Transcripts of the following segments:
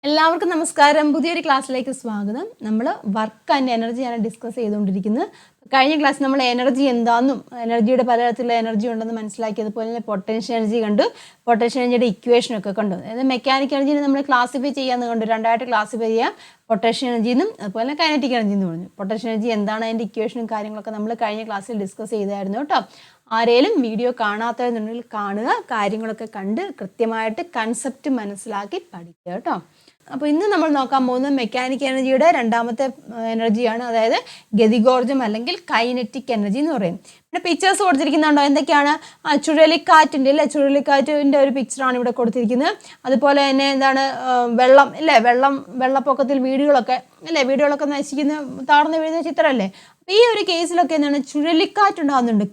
എല്ലാവർക്കും നമസ്കാരം. പുതിയൊരു ക്ലാസ്സിലേക്ക് സ്വാഗതം. നമ്മൾ വർക്ക് ആൻഡ് എനർജിയാണ് ഡിസ്കസ് ചെയ്തുകൊണ്ടിരിക്കുന്നത്. കഴിഞ്ഞ ക്ലാസ് നമ്മൾ എനർജി എന്താണെന്നും എനർജിയുടെ പലതരത്തിലുള്ള എനർജി ഉണ്ടെന്ന് മനസ്സിലാക്കിയതുപോലെ തന്നെ പൊട്ടൻഷ്യൽ എനർജി കണ്ടു, പൊട്ടൻഷ്യൽ എനർജിയുടെ ഇക്വേഷനൊക്കെ കണ്ടു. അതായത് മെക്കാനിക്കൽ എനർജിനെ നമ്മൾ ക്ലാസിഫൈ ചെയ്യാമെന്ന് കണ്ടു. രണ്ടായിട്ട് ക്ലാസിഫൈ ചെയ്യാം, പൊട്ടൻഷ്യൽ എനർജി എന്നും അതുപോലെ കൈനറ്റിക് എനർജി എന്ന് പറഞ്ഞു. പൊട്ടൻഷ്യൽ എനർജി എന്താണ്, അതിൻ്റെ ഇക്വേഷനും കാര്യങ്ങളൊക്കെ നമ്മൾ കഴിഞ്ഞ ക്ലാസ്സിൽ ഡിസ്കസ് ചെയ്തായിരുന്നു കേട്ടോ. ആരെങ്കിലും വീഡിയോ കാണാത്തതെന്നുണ്ടെങ്കിൽ കാണുക, കാര്യങ്ങളൊക്കെ കണ്ട് കൃത്യമായിട്ട് കൺസെപ്റ്റ് മനസ്സിലാക്കി പഠിക്കുക കേട്ടോ. അപ്പോൾ ഇന്ന് നമ്മൾ നോക്കാൻ പോകുന്നത് മെക്കാനിക്കൽ എനർജിയുടെ രണ്ടാമത്തെ എനർജിയാണ്, അതായത് ഗതികോർജം അല്ലെങ്കിൽ കൈനറ്റിക് എനർജി എന്ന് പറയും. പിന്നെ പിക്ചേഴ്സ് കൊടുത്തിരിക്കുന്നുണ്ടോ, എന്തൊക്കെയാണ്? ചുഴലിക്കാറ്റിൻ്റെ അല്ലേ, ചുഴലിക്കാറ്റിൻ്റെ ഒരു പിക്ചറാണ് ഇവിടെ കൊടുത്തിരിക്കുന്നത്. അതുപോലെ തന്നെ എന്താണ്, വെള്ളം അല്ലേ, വെള്ളപ്പൊക്കത്തിൽ വീടുകളൊക്കെ നശിക്കുന്ന താഴ്ന്നു വീഴുന്ന ചിത്രമല്ലേ. അപ്പോൾ ഈ ഒരു കേസിലൊക്കെ എന്താണ്, ചുഴലിക്കാറ്റുണ്ടാകുന്നുണ്ട്.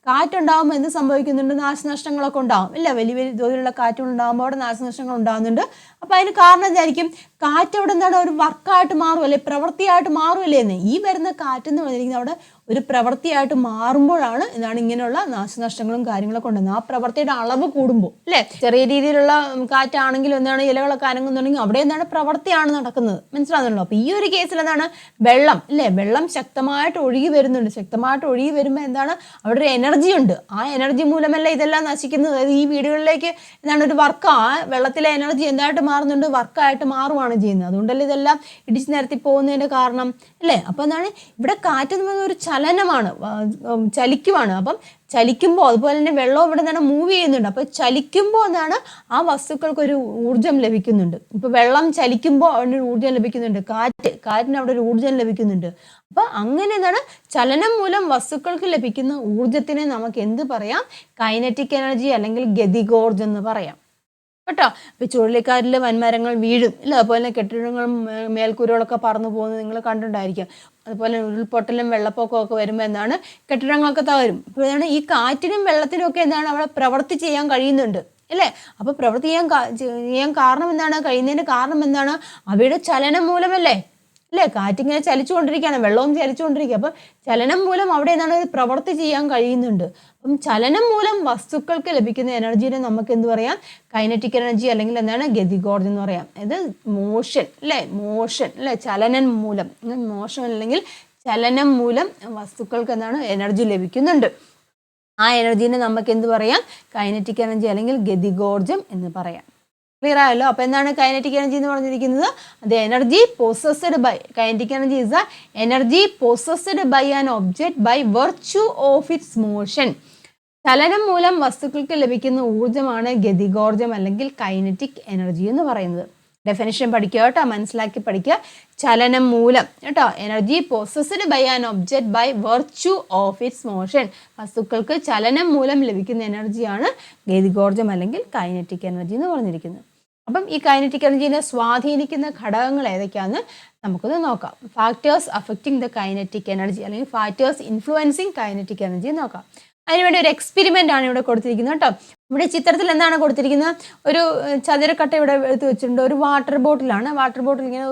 കാറ്റുണ്ടാകുമ്പോൾ എന്ത് സംഭവിക്കുന്നുണ്ട്, നാശനഷ്ടങ്ങളൊക്കെ ഉണ്ടാകും ഇല്ല, വലിയ തോതിലുള്ള കാറ്റുണ്ടാകുമ്പോൾ അവിടെ നാശനഷ്ടങ്ങൾ ഉണ്ടാകുന്നുണ്ട്. അപ്പോൾ അതിന് കാരണം എന്തായിരിക്കും, കാറ്റ് അവിടെ എന്താണ്, ഒരു വർക്കായിട്ട് മാറുമല്ലേ, പ്രവൃത്തിയായിട്ട് മാറുമല്ലേ എന്ന്. ഈ വരുന്ന കാറ്റെന്ന് പറഞ്ഞിരിക്കുന്നത് അവിടെ ഒരു പ്രവൃത്തിയായിട്ട് മാറുമ്പോഴാണ് എന്താണ് ഇങ്ങനെയുള്ള നാശനഷ്ടങ്ങളും കാര്യങ്ങളൊക്കെ ഉണ്ടാകുന്നത്. ആ പ്രവൃത്തിയുടെ അളവ് കൂടുമ്പോൾ അല്ലേ, ചെറിയ രീതിയിലുള്ള കാറ്റാണെങ്കിലും എന്താണ്, ഇലകളൊക്കെ അനങ്ങുന്നുണ്ടെങ്കിൽ അവിടെ എന്താണ്, പ്രവൃത്തിയാണ് നടക്കുന്നത്, മനസ്സിലാകുന്നുണ്ടോ. അപ്പോൾ ഈ ഒരു കേസിൽ എന്താണ്, വെള്ളം ശക്തമായിട്ട് ഒഴുകി വരുന്നുണ്ട്. ശക്തമായിട്ട് ഒഴുകി വരുമ്പോൾ എന്താണ്, അവിടെ ഒരു എനർജി ഉണ്ട്. ആ എനർജി മൂലമല്ല ഇതെല്ലാം നശിക്കുന്നത്. അതായത് ഈ വീടുകളിലേക്ക് എന്താണ്, ഒരു വർക്ക്, ആ വെള്ളത്തിലെ എനർജി എന്തായിട്ട് മാറുന്നുണ്ട്, വർക്കായിട്ട് മാറുകയാണ് ചെയ്യുന്നത്. അതുകൊണ്ടല്ലേ ഇതെല്ലാം ഇടിച്ചു നിരത്തി പോകുന്നതിൻ്റെ കാരണം അല്ലേ. അപ്പോൾ എന്താണ്, ഇവിടെ കാറ്റ് എന്ന് പറയുന്നത് ഒരു ചലനമാണ്, ചലിക്കുവാണ്. അപ്പം ചലിക്കുമ്പോൾ അതുപോലെ തന്നെ വെള്ളം ഇവിടെ എന്താണ്, മൂവ് ചെയ്യുന്നുണ്ട്. അപ്പോൾ ചലിക്കുമ്പോൾ എന്താണ്, ആ വസ്തുക്കൾക്കൊരു ഊർജം ലഭിക്കുന്നുണ്ട്. ഇപ്പോൾ വെള്ളം ചലിക്കുമ്പോൾ അവിടെ ഒരു ഊർജം ലഭിക്കുന്നുണ്ട്, കാറ്റിന് അവിടെ ഒരു ഊർജം ലഭിക്കുന്നുണ്ട്. അപ്പോൾ അങ്ങനെ എന്താണ്, ചലനം മൂലം വസ്തുക്കൾക്ക് ലഭിക്കുന്ന ഊർജത്തിനെ നമുക്ക് എന്ത് പറയാം, കൈനറ്റിക് എനർജി അല്ലെങ്കിൽ ഗതികോർജം എന്ന് പറയാം കേട്ടോ. ഇപ്പോൾ ചുഴലിക്കാറ്റിൽ വൻമരങ്ങൾ വീഴും ഇല്ല, അതുപോലെ തന്നെ കെട്ടിടങ്ങളും മേൽക്കൂരകളൊക്കെ പറന്നു പോകുന്നത് നിങ്ങൾ കണ്ടിട്ടുണ്ടായിരിക്കും. അതുപോലെ ഉരുൾപൊട്ടലും വെള്ളപ്പൊക്കവും ഒക്കെ വരുമ്പോൾ എന്താണ്, കെട്ടിടങ്ങളൊക്കെ തകരും. അപ്പോൾ എന്താണ്, ഈ കാറ്റിനും വെള്ളത്തിനും ഒക്കെ എന്താണ്, അവിടെ പ്രവൃത്തി ചെയ്യാൻ കഴിയുന്നുണ്ട് അല്ലേ. അപ്പോൾ പ്രവൃത്തി ചെയ്യാൻ കാരണം എന്താണ്, കഴിയുന്നതിന് കാരണം എന്താണ്, അവയുടെ ചലനം മൂലമല്ലേ അല്ലേ. കാറ്റിങ്ങനെ ചലിച്ചുകൊണ്ടിരിക്കുകയാണ്, വെള്ളവും ചലിച്ചുകൊണ്ടിരിക്കുക. അപ്പം ചലനം മൂലം അവിടെ എന്താണ്, പ്രവൃത്തി ചെയ്യാൻ കഴിയുന്നുണ്ട്. അപ്പം ചലനം മൂലം വസ്തുക്കൾക്ക് ലഭിക്കുന്ന എനർജീനെ നമുക്ക് എന്ത് പറയാം, കൈനറ്റിക് എനർജി അല്ലെങ്കിൽ എന്താണ്, ഗതികോർജം എന്ന് പറയാം. ഇത് മോഷൻ അല്ലേ, ചലനം മൂലം, മോഷൻ അല്ലെങ്കിൽ ചലനം മൂലം വസ്തുക്കൾക്ക് എന്താണ്, എനർജി ലഭിക്കുന്നുണ്ട്. ആ എനർജീനെ നമുക്ക് എന്ത് പറയാം, കൈനറ്റിക് എനർജി അല്ലെങ്കിൽ ഗതികോർജം എന്ന് പറയാം. ക്ലിയർ ആയല്ലോ. അപ്പോൾ എന്താണ് കൈനറ്റിക് എനർജി എന്ന് പറഞ്ഞിരിക്കുന്നത്, അത് energy possessed by, kinetic energy is a energy possessed by an object by virtue of its motion. ചലനം മൂലം വസ്തുക്കൾക്ക് ലഭിക്കുന്ന ഊർജ്ജമാണ് ഗതികോർജം അല്ലെങ്കിൽ കൈനറ്റിക് എനർജി എന്ന് പറയുന്നത്. ഡെഫിനിഷൻ പഠിക്കുക കേട്ടോ, മനസ്സിലാക്കി പഠിക്കുക. ചലനം മൂലം കേട്ടോ, energy possessed by an object by virtue of its motion. വസ്തുക്കൾക്ക് ചലനം മൂലം ലഭിക്കുന്ന എനർജിയാണ് ഗതികോർജം അല്ലെങ്കിൽ കൈനറ്റിക് എനർജി എന്ന് പറഞ്ഞിരിക്കുന്നത്. അപ്പം ഈ കൈനറ്റിക് എനർജീനെ സ്വാധീനിക്കുന്ന ഘടകങ്ങൾ ഏതൊക്കെയാണെന്ന് നമുക്കൊന്ന് നോക്കാം. Factors affecting the kinetic energy അല്ലെങ്കിൽ ഫാക്ടേഴ്സ് ഇൻഫ്ലുവൻസിങ് കൈനറ്റിക് എനർജി നോക്കാം. അതിനുവേണ്ടി ഒരു എക്സ്പെരിമെൻ്റ് ആണ് ഇവിടെ കൊടുത്തിരിക്കുന്നത് കേട്ടോ. ഇവിടെ ചിത്രത്തിൽ എന്താണ് കൊടുത്തിരിക്കുന്നത്, ഒരു ചതുരക്കട്ട ഇവിടെ എടുത്ത് വെച്ചിട്ടുണ്ട്. ഒരു വാട്ടർ ബോട്ടിലാണ്. വാട്ടർ ബോട്ടിൽ ഇങ്ങനെ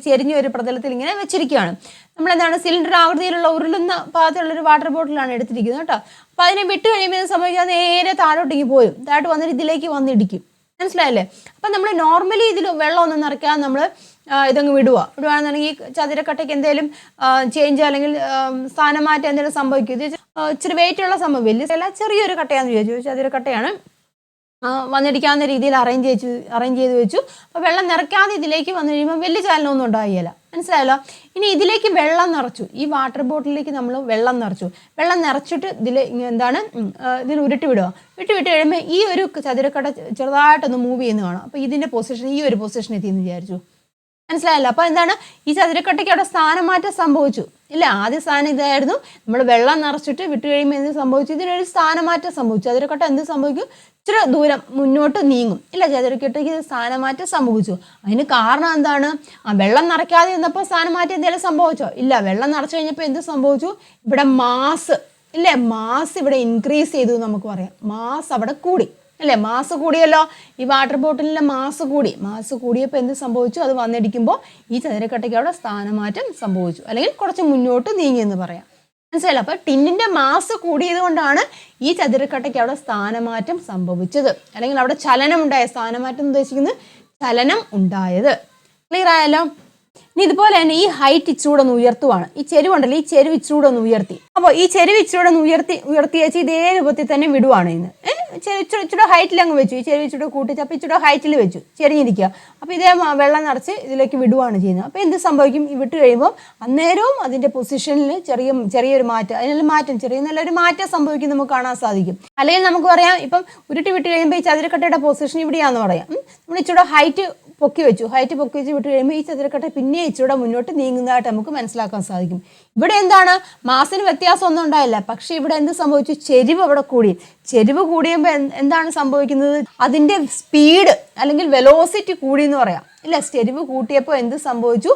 ചെരിഞ്ഞ ഒരു പ്രതലത്തിൽ ഇങ്ങനെ വെച്ചിരിക്കുകയാണ്. നമ്മളെന്താണ്, സിലിണ്ടർ ആകൃതിയിലുള്ള ഉരുളുന്ന പാകത്തിലുള്ളൊരു വാട്ടർ ബോട്ടിലാണ് എടുത്തിരിക്കുന്നത് കേട്ടോ. അപ്പോൾ അതിനെ വിട്ട് കഴിയുമ്പോൾ സംഭവിക്കാൻ നേരെ താഴോട്ടേക്ക് പോരും, താഴോട്ട് വന്നിട്ട് ഇതിലേക്ക് വന്നിടിക്കും. മനസ്സിലായല്ലേ. അപ്പം നമ്മൾ നോർമലി ഇതിൽ വെള്ളമൊന്നും നിറയ്ക്കാതെ നമ്മൾ ഇതങ്ങ് വിടുവാണെന്നുണ്ടെങ്കിൽ ചതുരക്കട്ടയ്ക്ക് എന്തെങ്കിലും ചേഞ്ച് അല്ലെങ്കിൽ സ്ഥാനമാറ്റം എന്തെങ്കിലും സംഭവിക്കും. ഇത് ഇച്ചിരി വെയിറ്റുള്ള സംഭവം, വലിയ ചെറിയൊരു കട്ടയാണെന്ന് വിചാരിച്ചു, ചതുരക്കട്ടയാണ്. വന്നിടിക്കാവുന്ന രീതിയിൽ അറേഞ്ച് ചെയ്ത് വെച്ചു. അപ്പോൾ വെള്ളം നിറയ്ക്കാതെ ഇതിലേക്ക് വന്നു കഴിയുമ്പോൾ വലിയ ചലനമൊന്നും ഉണ്ടാകില്ല. മനസ്സിലായല്ലോ. ഇനി ഇതിലേക്ക് വെള്ളം നിറച്ചു, ഈ വാട്ടർ ബോട്ടിലേക്ക് നമ്മൾ വെള്ളം നിറച്ചിട്ട് ഇതിൽ വിട്ട് കഴിയുമ്പോൾ ഈ ഒരു ചതുരക്കട്ട ചെറുതായിട്ടൊന്ന് മൂവ് ചെയ്യുന്ന കാണാം. അപ്പോൾ ഇതിൻ്റെ പൊസിഷൻ ഈ ഒരു പൊസിഷൻ എത്തിയെന്ന് വിചാരിച്ചു. മനസ്സിലായല്ലോ. അപ്പോൾ എന്താണ്, ഈ ചതുരക്കട്ടയ്ക്ക് അവിടെ സ്ഥാനമാറ്റം സംഭവിച്ചു ഇല്ല. ആദ്യ സ്ഥാനം ഇതായിരുന്നു, നമ്മൾ വെള്ളം നിറച്ചിട്ട് വിട്ട് കഴിയുമ്പോൾ എന്ത് സംഭവിച്ചു, ഇതിനൊരു സ്ഥാനമാറ്റം സംഭവിച്ചു. ചതുരക്കട്ട എന്ത് സംഭവിക്കും, ഇച്ചിരി ദൂരം മുന്നോട്ട് നീങ്ങും ഇല്ല, ചതുരക്കട്ടയ്ക്ക് സ്ഥാനമാറ്റം സംഭവിച്ചു. അതിന് കാരണം എന്താണ്, വെള്ളം നിറയ്ക്കാതെ ഇരുന്നപ്പോൾ സ്ഥാനമാറ്റം എന്തെങ്കിലും സംഭവിച്ചോ, ഇല്ല. വെള്ളം നിറച്ചു കഴിഞ്ഞപ്പോൾ എന്ത് സംഭവിച്ചു, ഇവിടെ മാസ് ഇവിടെ ഇൻക്രീസ് ചെയ്തു നമുക്ക് പറയാം. മാസ് അവിടെ കൂടി അല്ലേ, മാസ് കൂടിയല്ലോ. ഈ വാട്ടർ ബോട്ടിലിൻ്റെ മാസ് കൂടിയപ്പോൾ എന്ത് സംഭവിച്ചു, അത് വന്നിടിക്കുമ്പോൾ ഈ ചതുരക്കട്ടയ്ക്ക് അവിടെ സ്ഥാനമാറ്റം സംഭവിച്ചു, അല്ലെങ്കിൽ കുറച്ച് മുന്നോട്ട് നീങ്ങിയെന്ന് പറയാം. മനസ്സിലായല്ലോ. അപ്പോൾ ടിന്നിൻ്റെ മാസ് കൂടിയത് കൊണ്ടാണ് ഈ ചതുരക്കട്ടയ്ക്ക് അവിടെ സ്ഥാനമാറ്റം സംഭവിച്ചത്, അല്ലെങ്കിൽ അവിടെ ചലനം ഉണ്ടായ. സ്ഥാനമാറ്റം ഉദ്ദേശിക്കുന്നത് ചലനം ഉണ്ടായത്. ക്ലിയർ ആയല്ലോ? ഇനി ഇതുപോലെ തന്നെ ഈ ഹൈറ്റ് ഇച്ചിരൂടെ ഒന്ന് ഉയർത്തുവാണ്. ഈ ചെരുവുണ്ടല്ലോ, ഈ ചെരുവ് ഇച്ചിരൂടെ ഒന്ന് ഉയർത്തി. അപ്പോൾ ഈ ചെരുവ് ഇച്ചിരൂടെ ഒന്ന് ഉയർത്തി വെച്ച് ഇതേ രൂപത്തിൽ തന്നെ വിടുവാണ് ഇന്ന്. ഇച്ചിരി ഹൈറ്റിൽ അങ്ങ് വെച്ചു. ഈ ചെരുവ് ഇച്ചിരി കൂട്ടിച്ച് അപ്പോൾ ഇച്ചിരി ഹൈറ്റിൽ വെച്ചു, ചെരിഞ്ഞിരിക്കുക. അപ്പോൾ ഇതേ വെള്ളം നിറച്ച് ഇതിലേക്ക് വിടുവാണ് ചെയ്യുന്നത്. അപ്പോൾ എന്ത് സംഭവിക്കും? ഈ വിട്ട് കഴിയുമ്പോൾ അന്നേരവും അതിൻ്റെ പൊസിഷനിൽ ചെറിയൊരു മാറ്റം, അതിനുള്ള മാറ്റം, നല്ലൊരു മാറ്റം സംഭവിക്കും നമുക്ക് കാണാൻ സാധിക്കും. അല്ലെങ്കിൽ നമുക്ക് പറയാം, ഇപ്പം ഉരുട്ടി വിട്ട് കഴിയുമ്പോൾ ഈ ചതുരക്കട്ടയുടെ പൊസിഷൻ ഇവിടെയാണെന്ന് പറയാം. നമ്മൾ ഇച്ചിരി ഹൈറ്റ് പൊക്കി വെച്ച് വിട്ട് കഴിയുമ്പോൾ ഈ ചതുരക്കട്ട പിന്നെ ഇച്ചിരി മുന്നോട്ട് നീങ്ങുന്നതായിട്ട് നമുക്ക് മനസ്സിലാക്കാൻ സാധിക്കും. ഇവിടെ എന്താണ്, മാസിന് വ്യത്യാസം ഒന്നും ഉണ്ടായില്ല. പക്ഷെ ഇവിടെ എന്ത് സംഭവിച്ചു? ചെരിവ് അവിടെ കൂടി. ചെരിവ് കൂടിയുമ്പോൾ എന്താണ് സംഭവിക്കുന്നത്? അതിൻ്റെ സ്പീഡ് അല്ലെങ്കിൽ വെലോസിറ്റി കൂടി എന്ന് പറയാം. ഇല്ല, ചെരിവ് കൂട്ടിയപ്പോൾ എന്ത് സംഭവിച്ചു?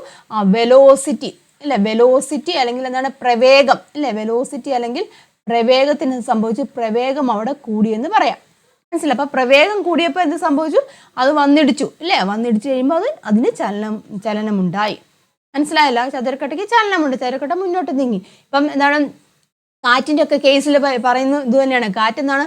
വെലോസിറ്റി, ഇല്ല വെലോസിറ്റി അല്ലെങ്കിൽ എന്താണ്, പ്രവേഗം, ഇല്ലേ, വെലോസിറ്റി അല്ലെങ്കിൽ പ്രവേഗത്തിന് സംഭവിച്ചു. പ്രവേഗം അവിടെ കൂടിയെന്ന് പറയാം. മനസ്സിലായി? അപ്പം പ്രവേഗം കൂടിയപ്പോൾ എന്ത് സംഭവിച്ചു? അത് വന്നിടിച്ചു, ഇല്ലേ? വന്നിടിച്ചു കഴിയുമ്പോൾ അതിന് ചലനമുണ്ടായി. മനസ്സിലായല്ലോ? ചതുരക്കട്ടയ്ക്ക് ചലനമുണ്ട്, ചതുരക്കട്ട മുന്നോട്ട് നീങ്ങി. ഇപ്പം എന്താണ്, കാറ്റിൻ്റെ ഒക്കെ കേസിൽ പറയുന്നത് ഇത് തന്നെയാണ്. കാറ്റ് എന്താണ്,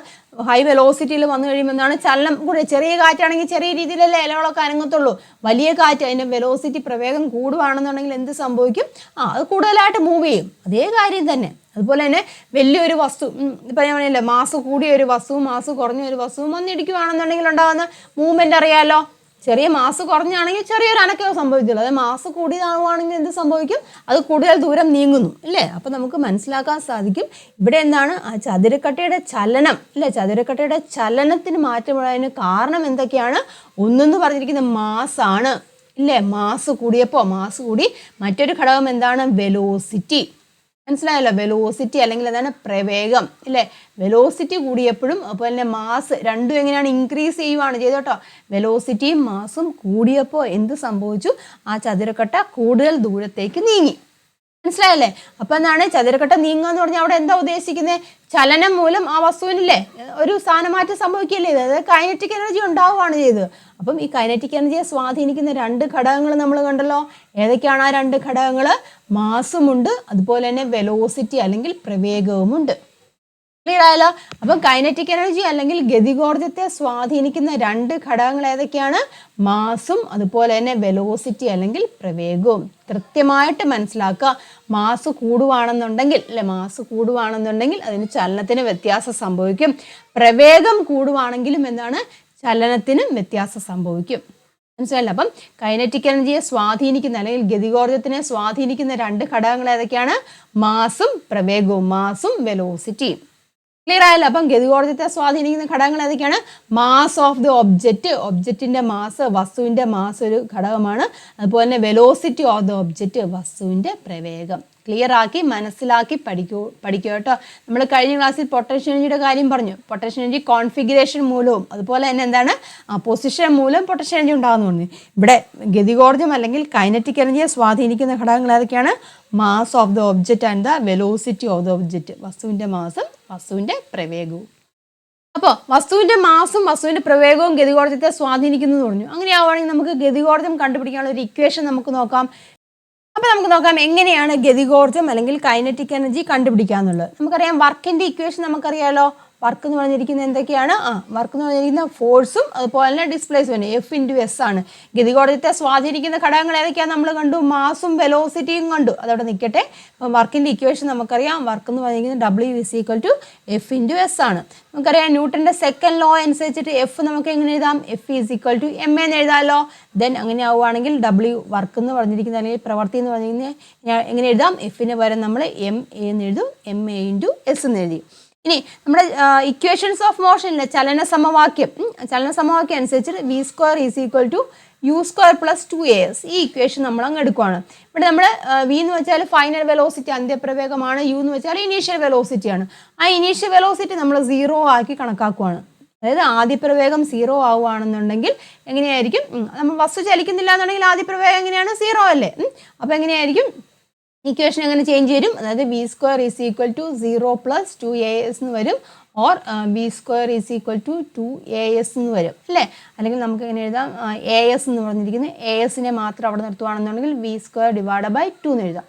ഹൈ വെലോസിറ്റിയിൽ വന്നു കഴിയുമ്പോൾ എന്താണ്, ചലനം കൂടെ. ചെറിയ കാറ്റാണെങ്കിൽ ചെറിയ രീതിയിലല്ലേ ഇലകളൊക്കെ അനങ്ങത്തുള്ളൂ. വലിയ കാറ്റ്, അതിൻ്റെ വെലോസിറ്റി പ്രവേഗം കൂടുകയാണെന്നുണ്ടെങ്കിൽ എന്ത് സംഭവിക്കും? അത് കൂടുതലായിട്ട് മൂവ് ചെയ്യും. അതേ കാര്യം തന്നെ. അതുപോലെ തന്നെ വലിയൊരു വസ്തു, ഇപ്പം ഞാൻ പറഞ്ഞില്ലേ, മാസ് കൂടിയ ഒരു വസ്തുവും മാസ് കുറഞ്ഞ ഒരു വസ്തുവും വന്നിടിക്കുകയാണെന്നുണ്ടെങ്കിൽ ഉണ്ടാകുന്ന മൂവ്മെൻ്റ് അറിയാമല്ലോ. ചെറിയ മാസ് കുറഞ്ഞാണെങ്കിൽ ചെറിയൊരു അനക്കമോ സംഭവിച്ചുള്ളൂ. അതായത് മാസ് കൂടിയതാവുകയാണെങ്കിൽ എന്ത് സംഭവിക്കും? അത് കൂടുതൽ ദൂരം നീങ്ങുന്നു, ഇല്ലേ? അപ്പം നമുക്ക് മനസ്സിലാക്കാൻ സാധിക്കും ഇവിടെ എന്താണ്, ആ ചതുരക്കട്ടയുടെ ചലനം, ഇല്ലേ, ചതുരക്കട്ടയുടെ ചലനത്തിന് മാറ്റമുള്ളതിന് കാരണം എന്തൊക്കെയാണ്? ഒന്നെന്ന് പറഞ്ഞിരിക്കുന്നത് മാസാണ്, ഇല്ലേ? മാസ് കൂടി. മറ്റൊരു ഘടകം എന്താണ്? വെലോസിറ്റി. മനസ്സിലായല്ലോ? വെലോസിറ്റി അല്ലെങ്കിൽ എന്താണ്, പ്രവേഗം, ഇല്ലേ? വെലോസിറ്റി കൂടിയപ്പോഴും അതുപോലെ തന്നെ മാസ് രണ്ടും എങ്ങനെയാണ്, ഇൻക്രീസ് ചെയ്യുവാണ് ചെയ്തത് കേട്ടോ. വെലോസിറ്റിയും മാസും കൂടിയപ്പോൾ എന്ത് സംഭവിച്ചു? ആ ചതുരക്കട്ട കൂടുതൽ ദൂരത്തേക്ക് നീങ്ങി. മനസ്സിലായല്ലേ? അപ്പം എന്താണ്, ചതുരക്കട്ട നീങ്ങുക എന്ന് പറഞ്ഞാൽ അവിടെ എന്താ ഉദ്ദേശിക്കുന്നത്? ചലനം മൂലം ആ വസ്തുവിനില്ലേ ഒരു സ്ഥാനമാറ്റം സംഭവിക്കുകയല്ലേ ചെയ്തത്. അതായത് കൈനറ്റിക് എനർജി ഉണ്ടാവുകയാണ് ചെയ്തത്. അപ്പം ഈ കൈനറ്റിക് എനർജിയെ സ്വാധീനിക്കുന്ന രണ്ട് ഘടകങ്ങൾ നമ്മൾ കണ്ടല്ലോ. ഏതൊക്കെയാണ് ആ രണ്ട് ഘടകങ്ങൾ? മാസുമുണ്ട്, അതുപോലെ തന്നെ വെലോസിറ്റി അല്ലെങ്കിൽ പ്രവേഗവുമുണ്ട്. ക്ലിയർ ആയല്ലോ? അപ്പം കൈനറ്റിക് എനർജി അല്ലെങ്കിൽ ഗതികോർജത്തെ സ്വാധീനിക്കുന്ന രണ്ട് ഘടകങ്ങൾ ഏതൊക്കെയാണ്? മാസും അതുപോലെ തന്നെ വെലോസിറ്റി അല്ലെങ്കിൽ പ്രവേഗവും. കൃത്യമായിട്ട് മനസ്സിലാക്കുക. മാസ് കൂടുവാണെന്നുണ്ടെങ്കിൽ, അല്ലെ, മാസ് കൂടുവാണെന്നുണ്ടെങ്കിൽ അതിന് ചലനത്തിന് വ്യത്യാസം സംഭവിക്കും. പ്രവേഗം കൂടുവാണെങ്കിലും എന്താണ്, ചലനത്തിനും വ്യത്യാസം സംഭവിക്കും. മനസ്സിലായില്ല? അപ്പം കൈനറ്റിക് എനർജിയെ സ്വാധീനിക്കുന്ന അല്ലെങ്കിൽ ഗതികോർജത്തിനെ സ്വാധീനിക്കുന്ന രണ്ട് ഘടകങ്ങൾ ഏതൊക്കെയാണ്? മാസും പ്രവേഗവും, മാസും വെലോസിറ്റിയും. ക്ലിയർ ആയല്ലോ? അപ്പം ഗതികോർജത്തെ സ്വാധീനിക്കുന്ന ഘടകങ്ങൾ ഏതൊക്കെയാണ്? മാസ് ഓഫ് ദി ഒബ്ജക്റ്റ്, ഒബ്ജക്റ്റിന്റെ മാസ്, വസ്തുവിന്റെ മാസ് ഒരു ഘടകമാണ്. അതുപോലെ തന്നെ വെലോസിറ്റി ഓഫ് ദി ഒബ്ജക്റ്റ്, വസ്തുവിന്റെ പ്രവേഗം. ക്ലിയർ ആക്കി മനസ്സിലാക്കി പഠിക്കുക കേട്ടോ. നമ്മൾ കഴിഞ്ഞ ക്ലാസ്സിൽ പൊട്ടൻഷ്യൽ എനർജിയുടെ കാര്യം പറഞ്ഞു. പൊട്ടൻഷ്യൽ എനർജി കോൺഫിഗറേഷൻ മൂലവും അതുപോലെ തന്നെ എന്താണ്, പൊസിഷൻ മൂലം പൊട്ടൻഷ്യൽ എനർജി ഉണ്ടാകുന്നു പറഞ്ഞു. ഇവിടെ ഗതികോർജം അല്ലെങ്കിൽ കൈനറ്റിക് എനർജിയെ സ്വാധീനിക്കുന്ന ഘടകങ്ങൾ ഏതൊക്കെയാണ്? Mass of the object and the velocity of the object, വസ്തുവിൻ്റെ മാസും വസ്തുവിൻ്റെ പ്രവേഗവും. അപ്പോൾ വസ്തുവിൻ്റെ മാസും വസ്തുവിൻ്റെ പ്രവേഗവും ഗതികോർജത്തെ സ്വാധീനിക്കുന്നു എന്ന് പറഞ്ഞു. അങ്ങനെയാവുകയാണെങ്കിൽ നമുക്ക് ഗതികോർജം കണ്ടുപിടിക്കാനുള്ള ഒരു ഇക്വേഷൻ നമുക്ക് നോക്കാം. അപ്പോൾ നമുക്ക് നോക്കാം എങ്ങനെയാണ് ഗതികോർജം അല്ലെങ്കിൽ കൈനറ്റിക് എനർജി കണ്ടുപിടിക്കാന്നുള്ളത്. നമുക്കറിയാം വർക്കിൻ്റെ ഇക്വേഷൻ നമുക്കറിയാമല്ലോ. വർക്ക് എന്ന് പറഞ്ഞിരിക്കുന്നത് എന്തൊക്കെയാണ്? വർക്ക് എന്ന് പറഞ്ഞിരിക്കുന്ന ഫോഴ്സും അതുപോലെ തന്നെ ഡിസ്പ്ലേസ്മെൻറ്റ് F×S ആണ്. ഗതികോർജത്തെ സ്വാധീനിക്കുന്ന ഘടകങ്ങൾ ഏതൊക്കെയാണ് നമ്മൾ കണ്ടു? മാസും വെലോസിറ്റിയും കണ്ടു. അതവിടെ നിൽക്കട്ടെ. അപ്പം വർക്കിൻ്റെ ഇക്വേഷൻ നമുക്കറിയാം. വർക്ക് എന്ന് പറഞ്ഞിരിക്കുന്നത് W=F×S ആണ്. നമുക്കറിയാം ന്യൂട്ടൻ്റെ സെക്കൻഡ് ലോ അനുസരിച്ചിട്ട് F നമുക്ക് എങ്ങനെ എഴുതാം? F=ma എന്ന് എഴുതാമല്ലോ. ദെൻ അങ്ങനെ ആവുകയാണെങ്കിൽ W വർക്ക് എന്ന് പറഞ്ഞിരിക്കുന്നത് അല്ലെങ്കിൽ പ്രവൃത്തി എന്ന് പറഞ്ഞിരിക്കുന്നത് എങ്ങനെ എഴുതാം? Fന് പകരം നമ്മൾ MA എന്ന് എഴുതും. MA×S എന്ന് എഴുതി. ഇനി നമ്മുടെ ഇക്വേഷൻസ് ഓഫ് മോഷനിലെ ചലന സമവാക്യം അനുസരിച്ചിട്ട് V² = U² + 2as ഈ ഇക്വേഷൻ നമ്മൾ അങ്ങ് എടുക്കുകയാണ്. ഇവിടെ നമ്മൾ V എന്ന് വെച്ചാൽ ഫൈനൽ വെലോസിറ്റി, അന്ത്യപ്രവേഗമാണ്. U എന്ന് വെച്ചാൽ ഇനീഷ്യൽ വെലോസിറ്റിയാണ്. ആ ഇനീഷ്യൽ വെലോസിറ്റി നമ്മൾ 0 ആക്കി കണക്കാക്കുകയാണ്. അതായത് ആദ്യപ്രവേഗം 0 ആവുകയാണെന്നുണ്ടെങ്കിൽ എങ്ങനെയായിരിക്കും? നമ്മൾ വസ്തു ചലിക്കുന്നില്ല എന്നുണ്ടെങ്കിൽ ആദ്യപ്രവേഗം എങ്ങനെയാണ്? 0 അല്ലേ? അപ്പോൾ എങ്ങനെയായിരിക്കും ഇക്വേഷൻ എങ്ങനെ ചേഞ്ച് വരും? അതായത് V² = 0 + 2as എന്ന് വരും. ഓർ V² = 2as എന്ന് വരും അല്ലേ? അല്ലെങ്കിൽ നമുക്ക് എങ്ങനെ എഴുതാം? as എന്ന് പറഞ്ഞിരിക്കുന്നത് asനെ മാത്രം അവിടെ നിർത്തുകയാണെന്നുണ്ടെങ്കിൽ V² / 2 എന്ന് എഴുതാം.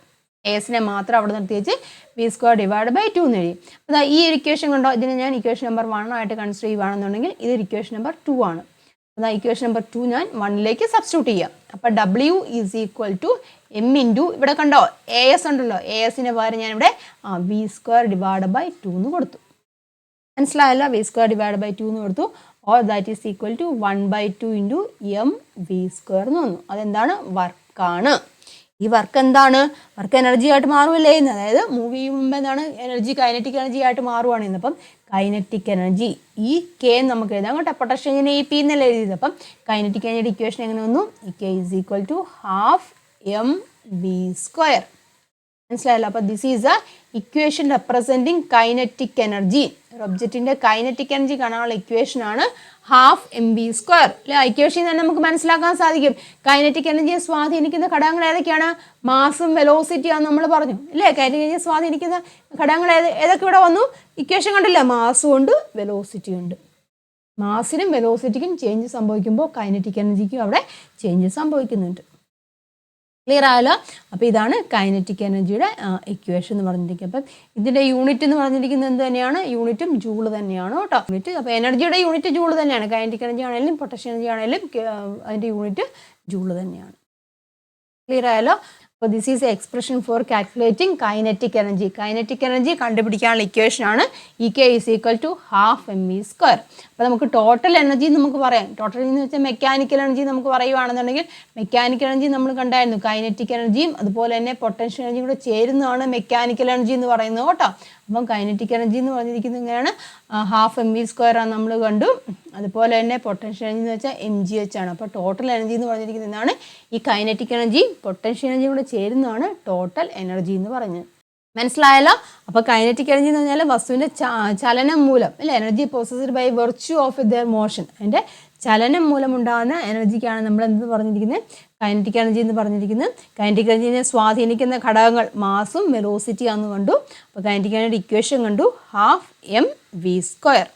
asനെ മാത്രം അവിടെ നിർത്തി വെച്ച് V² / 2 എന്ന് എഴുതി. അതാ ഈ ഒരു ഇക്വേഷൻ കണ്ടോ? ഇതിനെ ഞാൻ ഇക്വേഷൻ നമ്പർ 1 ആയിട്ട് കൺസിഡർ ചെയ്യുകയാണെന്നുണ്ടെങ്കിൽ ഇത് ഇക്വേഷൻ നമ്പർ 2 ആണ്. അതാ ഇക്വേഷൻ നമ്പർ 2 ഞാൻ 1ലേക്ക് സബ്സ്റ്റിറ്റ്യൂട്ട് ചെയ്യാം. അപ്പോൾ W is equal to M into ഇവിടെ കണ്ടോ AS ഉണ്ടല്ലോ, ASന് പകരം ഞാനിവിടെ V² ഡിവൈഡ് ബൈ 2 എന്ന് കൊടുത്തു. മനസ്സിലായല്ലോ, V² ഡിവൈഡ് ബൈ 2 എന്ന് കൊടുത്തു. Or that is equal to 1/2 into MV² എന്ന് വന്നു. അതെന്താണ്? വർക്കാണ്. ഈ വർക്ക് എന്താണ്? വർക്ക് എനർജി ആയിട്ട് മാറുമല്ലേ എന്ന്, അതായത് മൂവ് ചെയ്യുമ്പോൾ എന്താണ് എനർജി കൈനറ്റിക് എനർജി ആയിട്ട് മാറുവാണ് ഇന്ന്. അപ്പം കൈനറ്റിക് എനർജി ഈ കെ നമുക്ക് എഴുതാം കേട്ടോ. പൊട്ടൻഷ്യൽ എങ്ങനെ ഈ പി എന്നല്ലേ എഴുതിയത്. അപ്പം കൈനറ്റിക് എനർജിയുടെ ഇക്വേഷൻ എങ്ങനെ വന്നു? K is equal to half MV². മനസ്സിലായല്ലോ. അപ്പോൾ this is a equation representing kinetic energy. ഒബ്ജക്റ്റിന്റെ കൈനറ്റിക് എനർജി കാണാനുള്ള ഇക്വേഷൻ ആണ് ഹാഫ് MV². അല്ലെ, ഇക്വേഷൻ തന്നെ നമുക്ക് മനസ്സിലാക്കാൻ സാധിക്കും. കൈനറ്റിക് എനർജിയെ സ്വാധീനിക്കുന്ന ഘടകങ്ങൾ ഏതൊക്കെയാണ്? മാസും വെലോസിറ്റിയാന്ന് നമ്മൾ പറഞ്ഞു അല്ലേ. കൈനറ്റിക് എനർജിയെ സ്വാധീനിക്കുന്ന ഘടകങ്ങൾ ഏതൊക്കെ ഇവിടെ വന്നു? ഇക്വേഷൻ കണ്ടില്ല, മാസും ഉണ്ട് വെലോസിറ്റി ഉണ്ട്. മാസിനും വെലോസിറ്റിക്കും ചേഞ്ച് സംഭവിക്കുമ്പോൾ കൈനറ്റിക് എനർജിക്കും അവിടെ ചേഞ്ച് സംഭവിക്കുന്നുണ്ട്. ക്ലിയർ ആയല്ലോ. അപ്പോൾ ഇതാണ് കൈനറ്റിക് എനർജിയുടെ ഇക്വേഷൻ എന്ന് പറഞ്ഞിരിക്കുന്നത്. അപ്പം ഇതിൻ്റെ യൂണിറ്റ് എന്ന് പറഞ്ഞിരിക്കുന്നത് എന്ത് തന്നെയാണ്? യൂണിറ്റും ജൂള് തന്നെയാണ് കേട്ടോ. യൂണിറ്റ് അപ്പോൾ എനർജിയുടെ യൂണിറ്റ് ജൂള് തന്നെയാണ്. കൈനറ്റിക് എനർജി ആണെങ്കിലും പൊട്ടൻഷ്യൽ എനർജി ആണെങ്കിലും അതിൻ്റെ യൂണിറ്റ് ജൂള് തന്നെയാണ്. ക്ലിയർ ആയല്ലോ. അപ്പോൾ this is expression for calculating kinetic energy. Kinetic energy കണ്ടുപിടിക്കാനുള്ള ഇക്വേഷൻ ആണ് K is equal to half MV². അപ്പോൾ നമുക്ക് ടോട്ടൽ എനർജി നമുക്ക് പറയാം. ടോട്ടൽ എന്ന് വെച്ചാൽ മെക്കാനിക്കൽ എനർജി നമുക്ക് പറയുകയാണെന്നുണ്ടെങ്കിൽ മെക്കാനിക്കൽ എനർജി നമ്മൾ കണ്ടായിരുന്നു. കൈനറ്റിക് എനർജിയും അതുപോലെ തന്നെ പൊട്ടൻഷ്യൽ എനർജിയും കൂടെ ചേരുന്നതാണ് മെക്കാനിക്കൽ എനർജി എന്ന് പറയുന്നത് കേട്ടോ. അപ്പം കൈനറ്റിക് എനർജി എന്ന് പറഞ്ഞിരിക്കുന്നത് ഇങ്ങനെയാണ്, ഹാഫ് MV² ആണ് നമ്മൾ കണ്ടു. അതുപോലെ തന്നെ പൊട്ടൻഷ്യൽ എനർജി എന്ന് വെച്ചാൽ MGH ആണ്. അപ്പോൾ ടോട്ടൽ എനർജി എന്ന് പറഞ്ഞിരിക്കുന്നത് എന്താണ്? ഈ കൈനറ്റിക് എനർജി പൊട്ടൻഷ്യൽ എനർജിയും കൂടെ ചേരുന്നതാണ് ടോട്ടൽ എനർജി എന്ന് പറഞ്ഞത്. മനസ്സിലായല്ലോ. അപ്പോൾ കൈനറ്റിക് എനർജി എന്ന് പറഞ്ഞാൽ വസ്തുവിൻ്റെ ചലനം മൂലം അല്ലെ, energy processed by virtue of their motion, അതിൻ്റെ ചലനം മൂലം ഉണ്ടാകുന്ന എനർജിക്കാണ് നമ്മൾ എന്ത് പറഞ്ഞിരിക്കുന്നത്? കൈനറ്റിക് എനർജി എന്ന് പറഞ്ഞിരിക്കുന്നത്. കൈനറ്റിക് എനർജിനെ സ്വാധീനിക്കുന്ന ഘടകങ്ങൾ മാസും വെലോസിറ്റി ആണെന്ന് കണ്ടു. അപ്പോൾ കൈനറ്റിക് എനർജിയുടെ ഇക്വേഷൻ കണ്ടു, ഹാഫ് MV².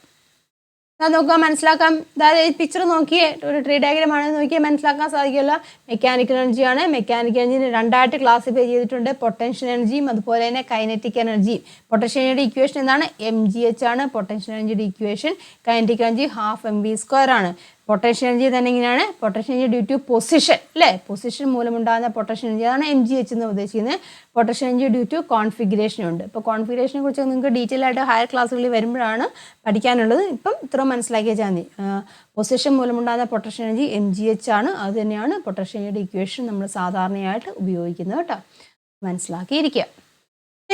നോക്കാം, മനസ്സിലാക്കാം. അതായത് പിക്ചർ നോക്കിയേ, ഒരു ട്രീ ഡയഗ്രാം ആണെന്ന് നോക്കിയാൽ മനസ്സിലാക്കാൻ സാധിക്കുമല്ലോ. മെക്കാനിക്കൽ എനർജിയാണ്. മെക്കാനിക്കൽ എനർജിനെ രണ്ടായിട്ട് ക്ലാസിഫൈ ചെയ്തിട്ടുണ്ട്, പൊട്ടൻഷ്യൽ എനർജിയും അതുപോലെ തന്നെ കൈനറ്റിക് എനർജിയും. പൊട്ടൻഷ്യൽ എനർജിയുടെ ഇക്വേഷൻ എന്താണ്? MGH ആണ്. പൊട്ടൻഷ്യൽ എനർജിയുടെ equation kinetic energy half MV² ആണ്. പൊട്ടൻഷ്യൽ എനർജി തന്നെ ഇങ്ങനെയാണ്. Potential energy due to position അല്ലേ, പൊസിഷൻ മൂലമുണ്ടാകുന്ന പൊട്ടൻഷ്യൽ എനർജി ആണ് MGH എന്ന് ഉദ്ദേശിക്കുന്നത്. Potential energy due to configuration ഉണ്ട്. ഇപ്പോൾ കോൺഫിഗറേഷനെ കുറിച്ച് നിങ്ങൾക്ക് ഡീറ്റെയിൽ ആയിട്ട് ഹയർ ക്ലാസ്സുകളിൽ വരുമ്പോഴാണ് പഠിക്കാനുള്ളത്. ഇപ്പം ഇത്ര മനസ്സിലാക്കിയാൽ മതി. പൊസിഷൻ മൂലമുണ്ടാകുന്ന പൊട്ടൻഷ്യൽ എനർജി MGH ആണ്. അത് തന്നെയാണ് പൊട്ടൻഷ്യൽ എനർജിയുടെ ഇക്വേഷൻ നമ്മൾ സാധാരണയായിട്ട് ഉപയോഗിക്കുന്നത് കേട്ടോ. മനസ്സിലാക്കിയിരിക്കുക.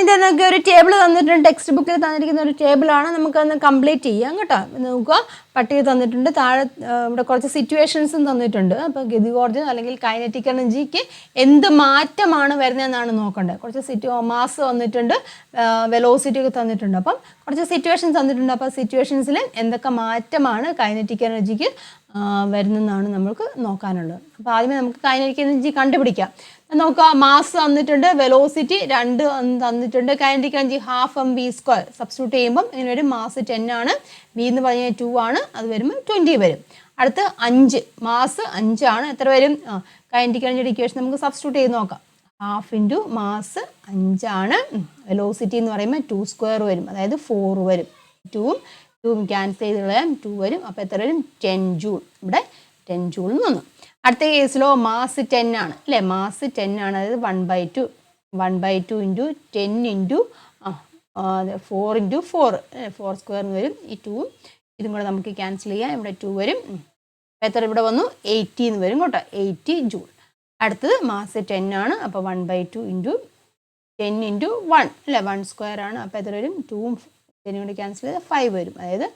ഇതൊക്കെ ഒരു ടേബിൾ തന്നിട്ടുണ്ട്, ടെക്സ്റ്റ് ബുക്കിൽ തന്നിരിക്കുന്ന ഒരു ടേബിളാണ്. നമുക്കൊന്ന് കംപ്ലീറ്റ് ചെയ്യാം കേട്ടോ. നോക്കുക, പട്ടിക തന്നിട്ടുണ്ട്, താഴെ ഇവിടെ കുറച്ച് സിറ്റുവേഷൻസും തന്നിട്ടുണ്ട്. അപ്പോൾ ഗതികോർജം അല്ലെങ്കിൽ കൈനറ്റിക് എനർജിക്ക് എന്ത് മാറ്റമാണ് വരുന്നതെന്നാണ് നോക്കേണ്ടത്. കുറച്ച് മാസ് തന്നിട്ടുണ്ട്, വെലോസിറ്റി ഒക്കെ തന്നിട്ടുണ്ട്. അപ്പം കുറച്ച് സിറ്റുവേഷൻസ് തന്നിട്ടുണ്ട്. അപ്പോൾ സിറ്റുവേഷൻസിൽ എന്തൊക്കെ മാറ്റമാണ് കൈനറ്റിക് എനർജിക്ക് വരുന്നതെന്നാണ് നമുക്ക് നോക്കാനുള്ളത്. അപ്പോൾ ആദ്യമേ നമുക്ക് കൈനറ്റിക് എനർജി കണ്ടുപിടിക്കാം. നോക്കുക, മാസ് തന്നിട്ടുണ്ട്, വെലോസിറ്റി 2 തന്നിട്ടുണ്ട്. Kinetic energy half MV². Substitute ചെയ്യുമ്പം ഇങ്ങനെ വരും, മാസ് 10 ആണ്, V എന്ന് പറഞ്ഞാൽ 2 ആണ്, അത് വരുമ്പോൾ 20 വരും. അടുത്ത് 5, മാസ് 5 ആണ്, എത്ര വരും? കൈനറ്റിക് എനർജിയുടെ ഇക്വേഷൻ നമുക്ക് സബ്സ്റ്റിറ്റ്യൂട്ട് ചെയ്ത് നോക്കാം. ഹാഫ് ഇൻറ്റു മാസ് 5 ആണ്. വെലോസിറ്റി എന്ന് പറയുമ്പോൾ 2² വരും, അതായത് 4 വരും. 2 ക്യാൻസൽ ചെയ്ത് കളയാം, 2 വരും. അപ്പോൾ എത്ര വരും? 10 ജൂൾ. ഇവിടെ 10 ജൂൾ എന്ന് വന്നു. അടുത്ത കേസിലോ മാസ് 10 ആണ് അല്ലേ, മാസ് 10 ആണ്, അതായത് 1/2 ഇൻറ്റു 10 ഇൻറ്റു 4 ഇൻറ്റു 4² എന്ന് വരും. ഈ 2 ഇതും കൂടെ നമുക്ക് ക്യാൻസൽ ചെയ്യാം, ഇവിടെ 2 വരും. എത്ര ഇവിടെ വന്നു? 80 എന്ന് വരും കേട്ടോ, 80 ജൂൾ. അടുത്തത് മാസ് 10 ആണ്, അപ്പോൾ 1/2 ഇൻറ്റു 10 ഇൻറ്റു 1 അല്ലേ, 1² ആണ്. അപ്പോൾ എത്ര വരും? 2ഉം 10 കൂടെ ക്യാൻസൽ ചെയ്താൽ 5 വരും, അതായത്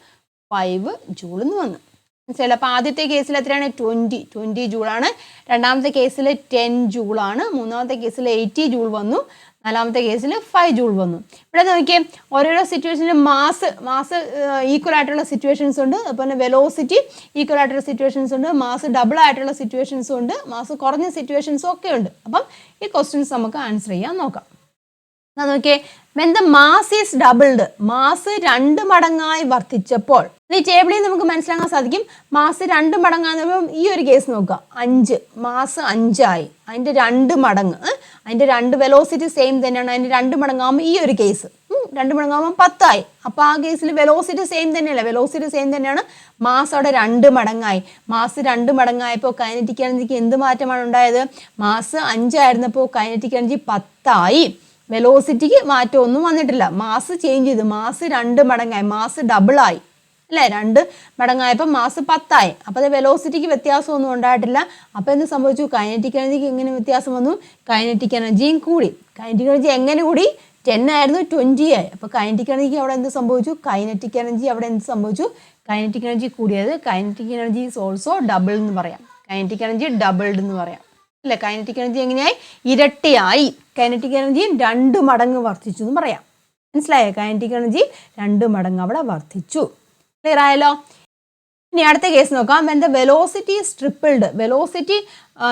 5 ജൂൾ എന്ന് വന്നു. മനസ്സിലായില്ല. അപ്പോൾ ആദ്യത്തെ കേസിൽ എത്രയാണ്? 20 ജൂളാണ്. രണ്ടാമത്തെ കേസിൽ 10 ജൂളാണ്. മൂന്നാമത്തെ കേസിൽ 80 ജൂൾ വന്നു. നാലാമത്തെ കേസിൽ 5 ജൂൾ വന്നു. ഇവിടെ നോക്കിയേ, ഓരോരോ സിറ്റുവേഷനിലും മാസ് ഈക്വൽ ആയിട്ടുള്ള സിറ്റുവേഷൻസ് ഉണ്ട്, അതുപോലെ വെലോസിറ്റി ഈക്വൽ ആയിട്ടുള്ള സിറ്റുവേഷൻസ് ഉണ്ട്, മാസ് ഡബിൾ ആയിട്ടുള്ള സിറ്റുവേഷൻസും ഉണ്ട്, മാസ് കുറഞ്ഞ സിറ്റുവേഷൻസും ഒക്കെ ഉണ്ട്. അപ്പം ഈ ക്വസ്റ്റ്യൻസ് നമുക്ക് ആൻസർ ചെയ്യാൻ നോക്കാം. നോക്കിയേ, when the mass is doubled, mass 2 മടങ്ങായി വർദ്ധിച്ചപ്പോൾ, ഈ ടേബിളിൽ നമുക്ക് മനസ്സിലാക്കാൻ സാധിക്കും മാസ് 2 മടങ്ങാകുമ്പോൾ ഈ ഒരു കേസ് നോക്കുക, 5 മാസ് 5 ആയി, അതിൻ്റെ 2 മടങ്ങ്, അതിൻ്റെ 2 വെലോസിറ്റി സെയിം തന്നെയാണ്, അതിൻ്റെ 2 മടങ്ങാകുമ്പോൾ ഈ ഒരു കേസ് 2 മടങ്ങാകുമ്പോൾ 10 ആയി. അപ്പോൾ ആ കേസിൽ വെലോസിറ്റി സെയിം തന്നെയല്ലേ, വെലോസിറ്റി സെയിം തന്നെയാണ്. മാസ് അവിടെ 2 മടങ്ങായി. മാസ് 2 മടങ്ങായപ്പോൾ കൈനറ്റിക് എനർജിക്ക് എന്ത് മാറ്റമാണ് ഉണ്ടായത്? മാസ് 5 ആയിരുന്നപ്പോൾ കൈനറ്റിക് എനർജി 10 ആയി. വെലോസിറ്റിക്ക് മാറ്റമൊന്നും വന്നിട്ടില്ല. മാസ് ചേഞ്ച് ചെയ്തു, മാസ് 2 മടങ്ങായി, മാസ് ഡബിളായി അല്ലേ. 2 മടങ്ങായപ്പോൾ മാസ് 10 ആയി. അപ്പോൾ അത് വെലോസിറ്റിക്ക് വ്യത്യാസമൊന്നും ഉണ്ടായിട്ടില്ല. അപ്പോൾ എന്ത് സംഭവിച്ചു? കൈനറ്റിക് എനർജിക്ക് എങ്ങനെ വ്യത്യാസം വന്നു? കൈനറ്റിക് എനർജിയും കൂടി. കൈനറ്റിക് എനർജി എങ്ങനെ കൂടി? 10 ആയിരുന്നു 20 ആയി. അപ്പോൾ കൈനറ്റിക് എനർജിക്ക് അവിടെ എന്ത് സംഭവിച്ചു? കൈനറ്റിക് എനർജി അവിടെ എന്ത് സംഭവിച്ചു? കൈനറ്റിക് എനർജി കൂടിയത്. Kinetic energy is also double എന്ന് പറയാം. കൈനറ്റിക് എനർജി ഡബിൾഡ് എന്ന് പറയാം അല്ലേ. കൈനറ്റിക് എനർജി എങ്ങനെയായി? ഇരട്ടിയായി. കൈനറ്റിക് എനർജി 2 മടങ്ങ് വർദ്ധിച്ചു എന്ന് പറയാം. മനസ്സിലായോ? കൈനറ്റിക് എനർജി 2 മടങ്ങ് അവിടെ വർദ്ധിച്ചു. ക്ലിയർ ആയല്ലോ? ഇനി അടുത്ത കേസ് നോക്കാം. When the velocity is tripled, velocity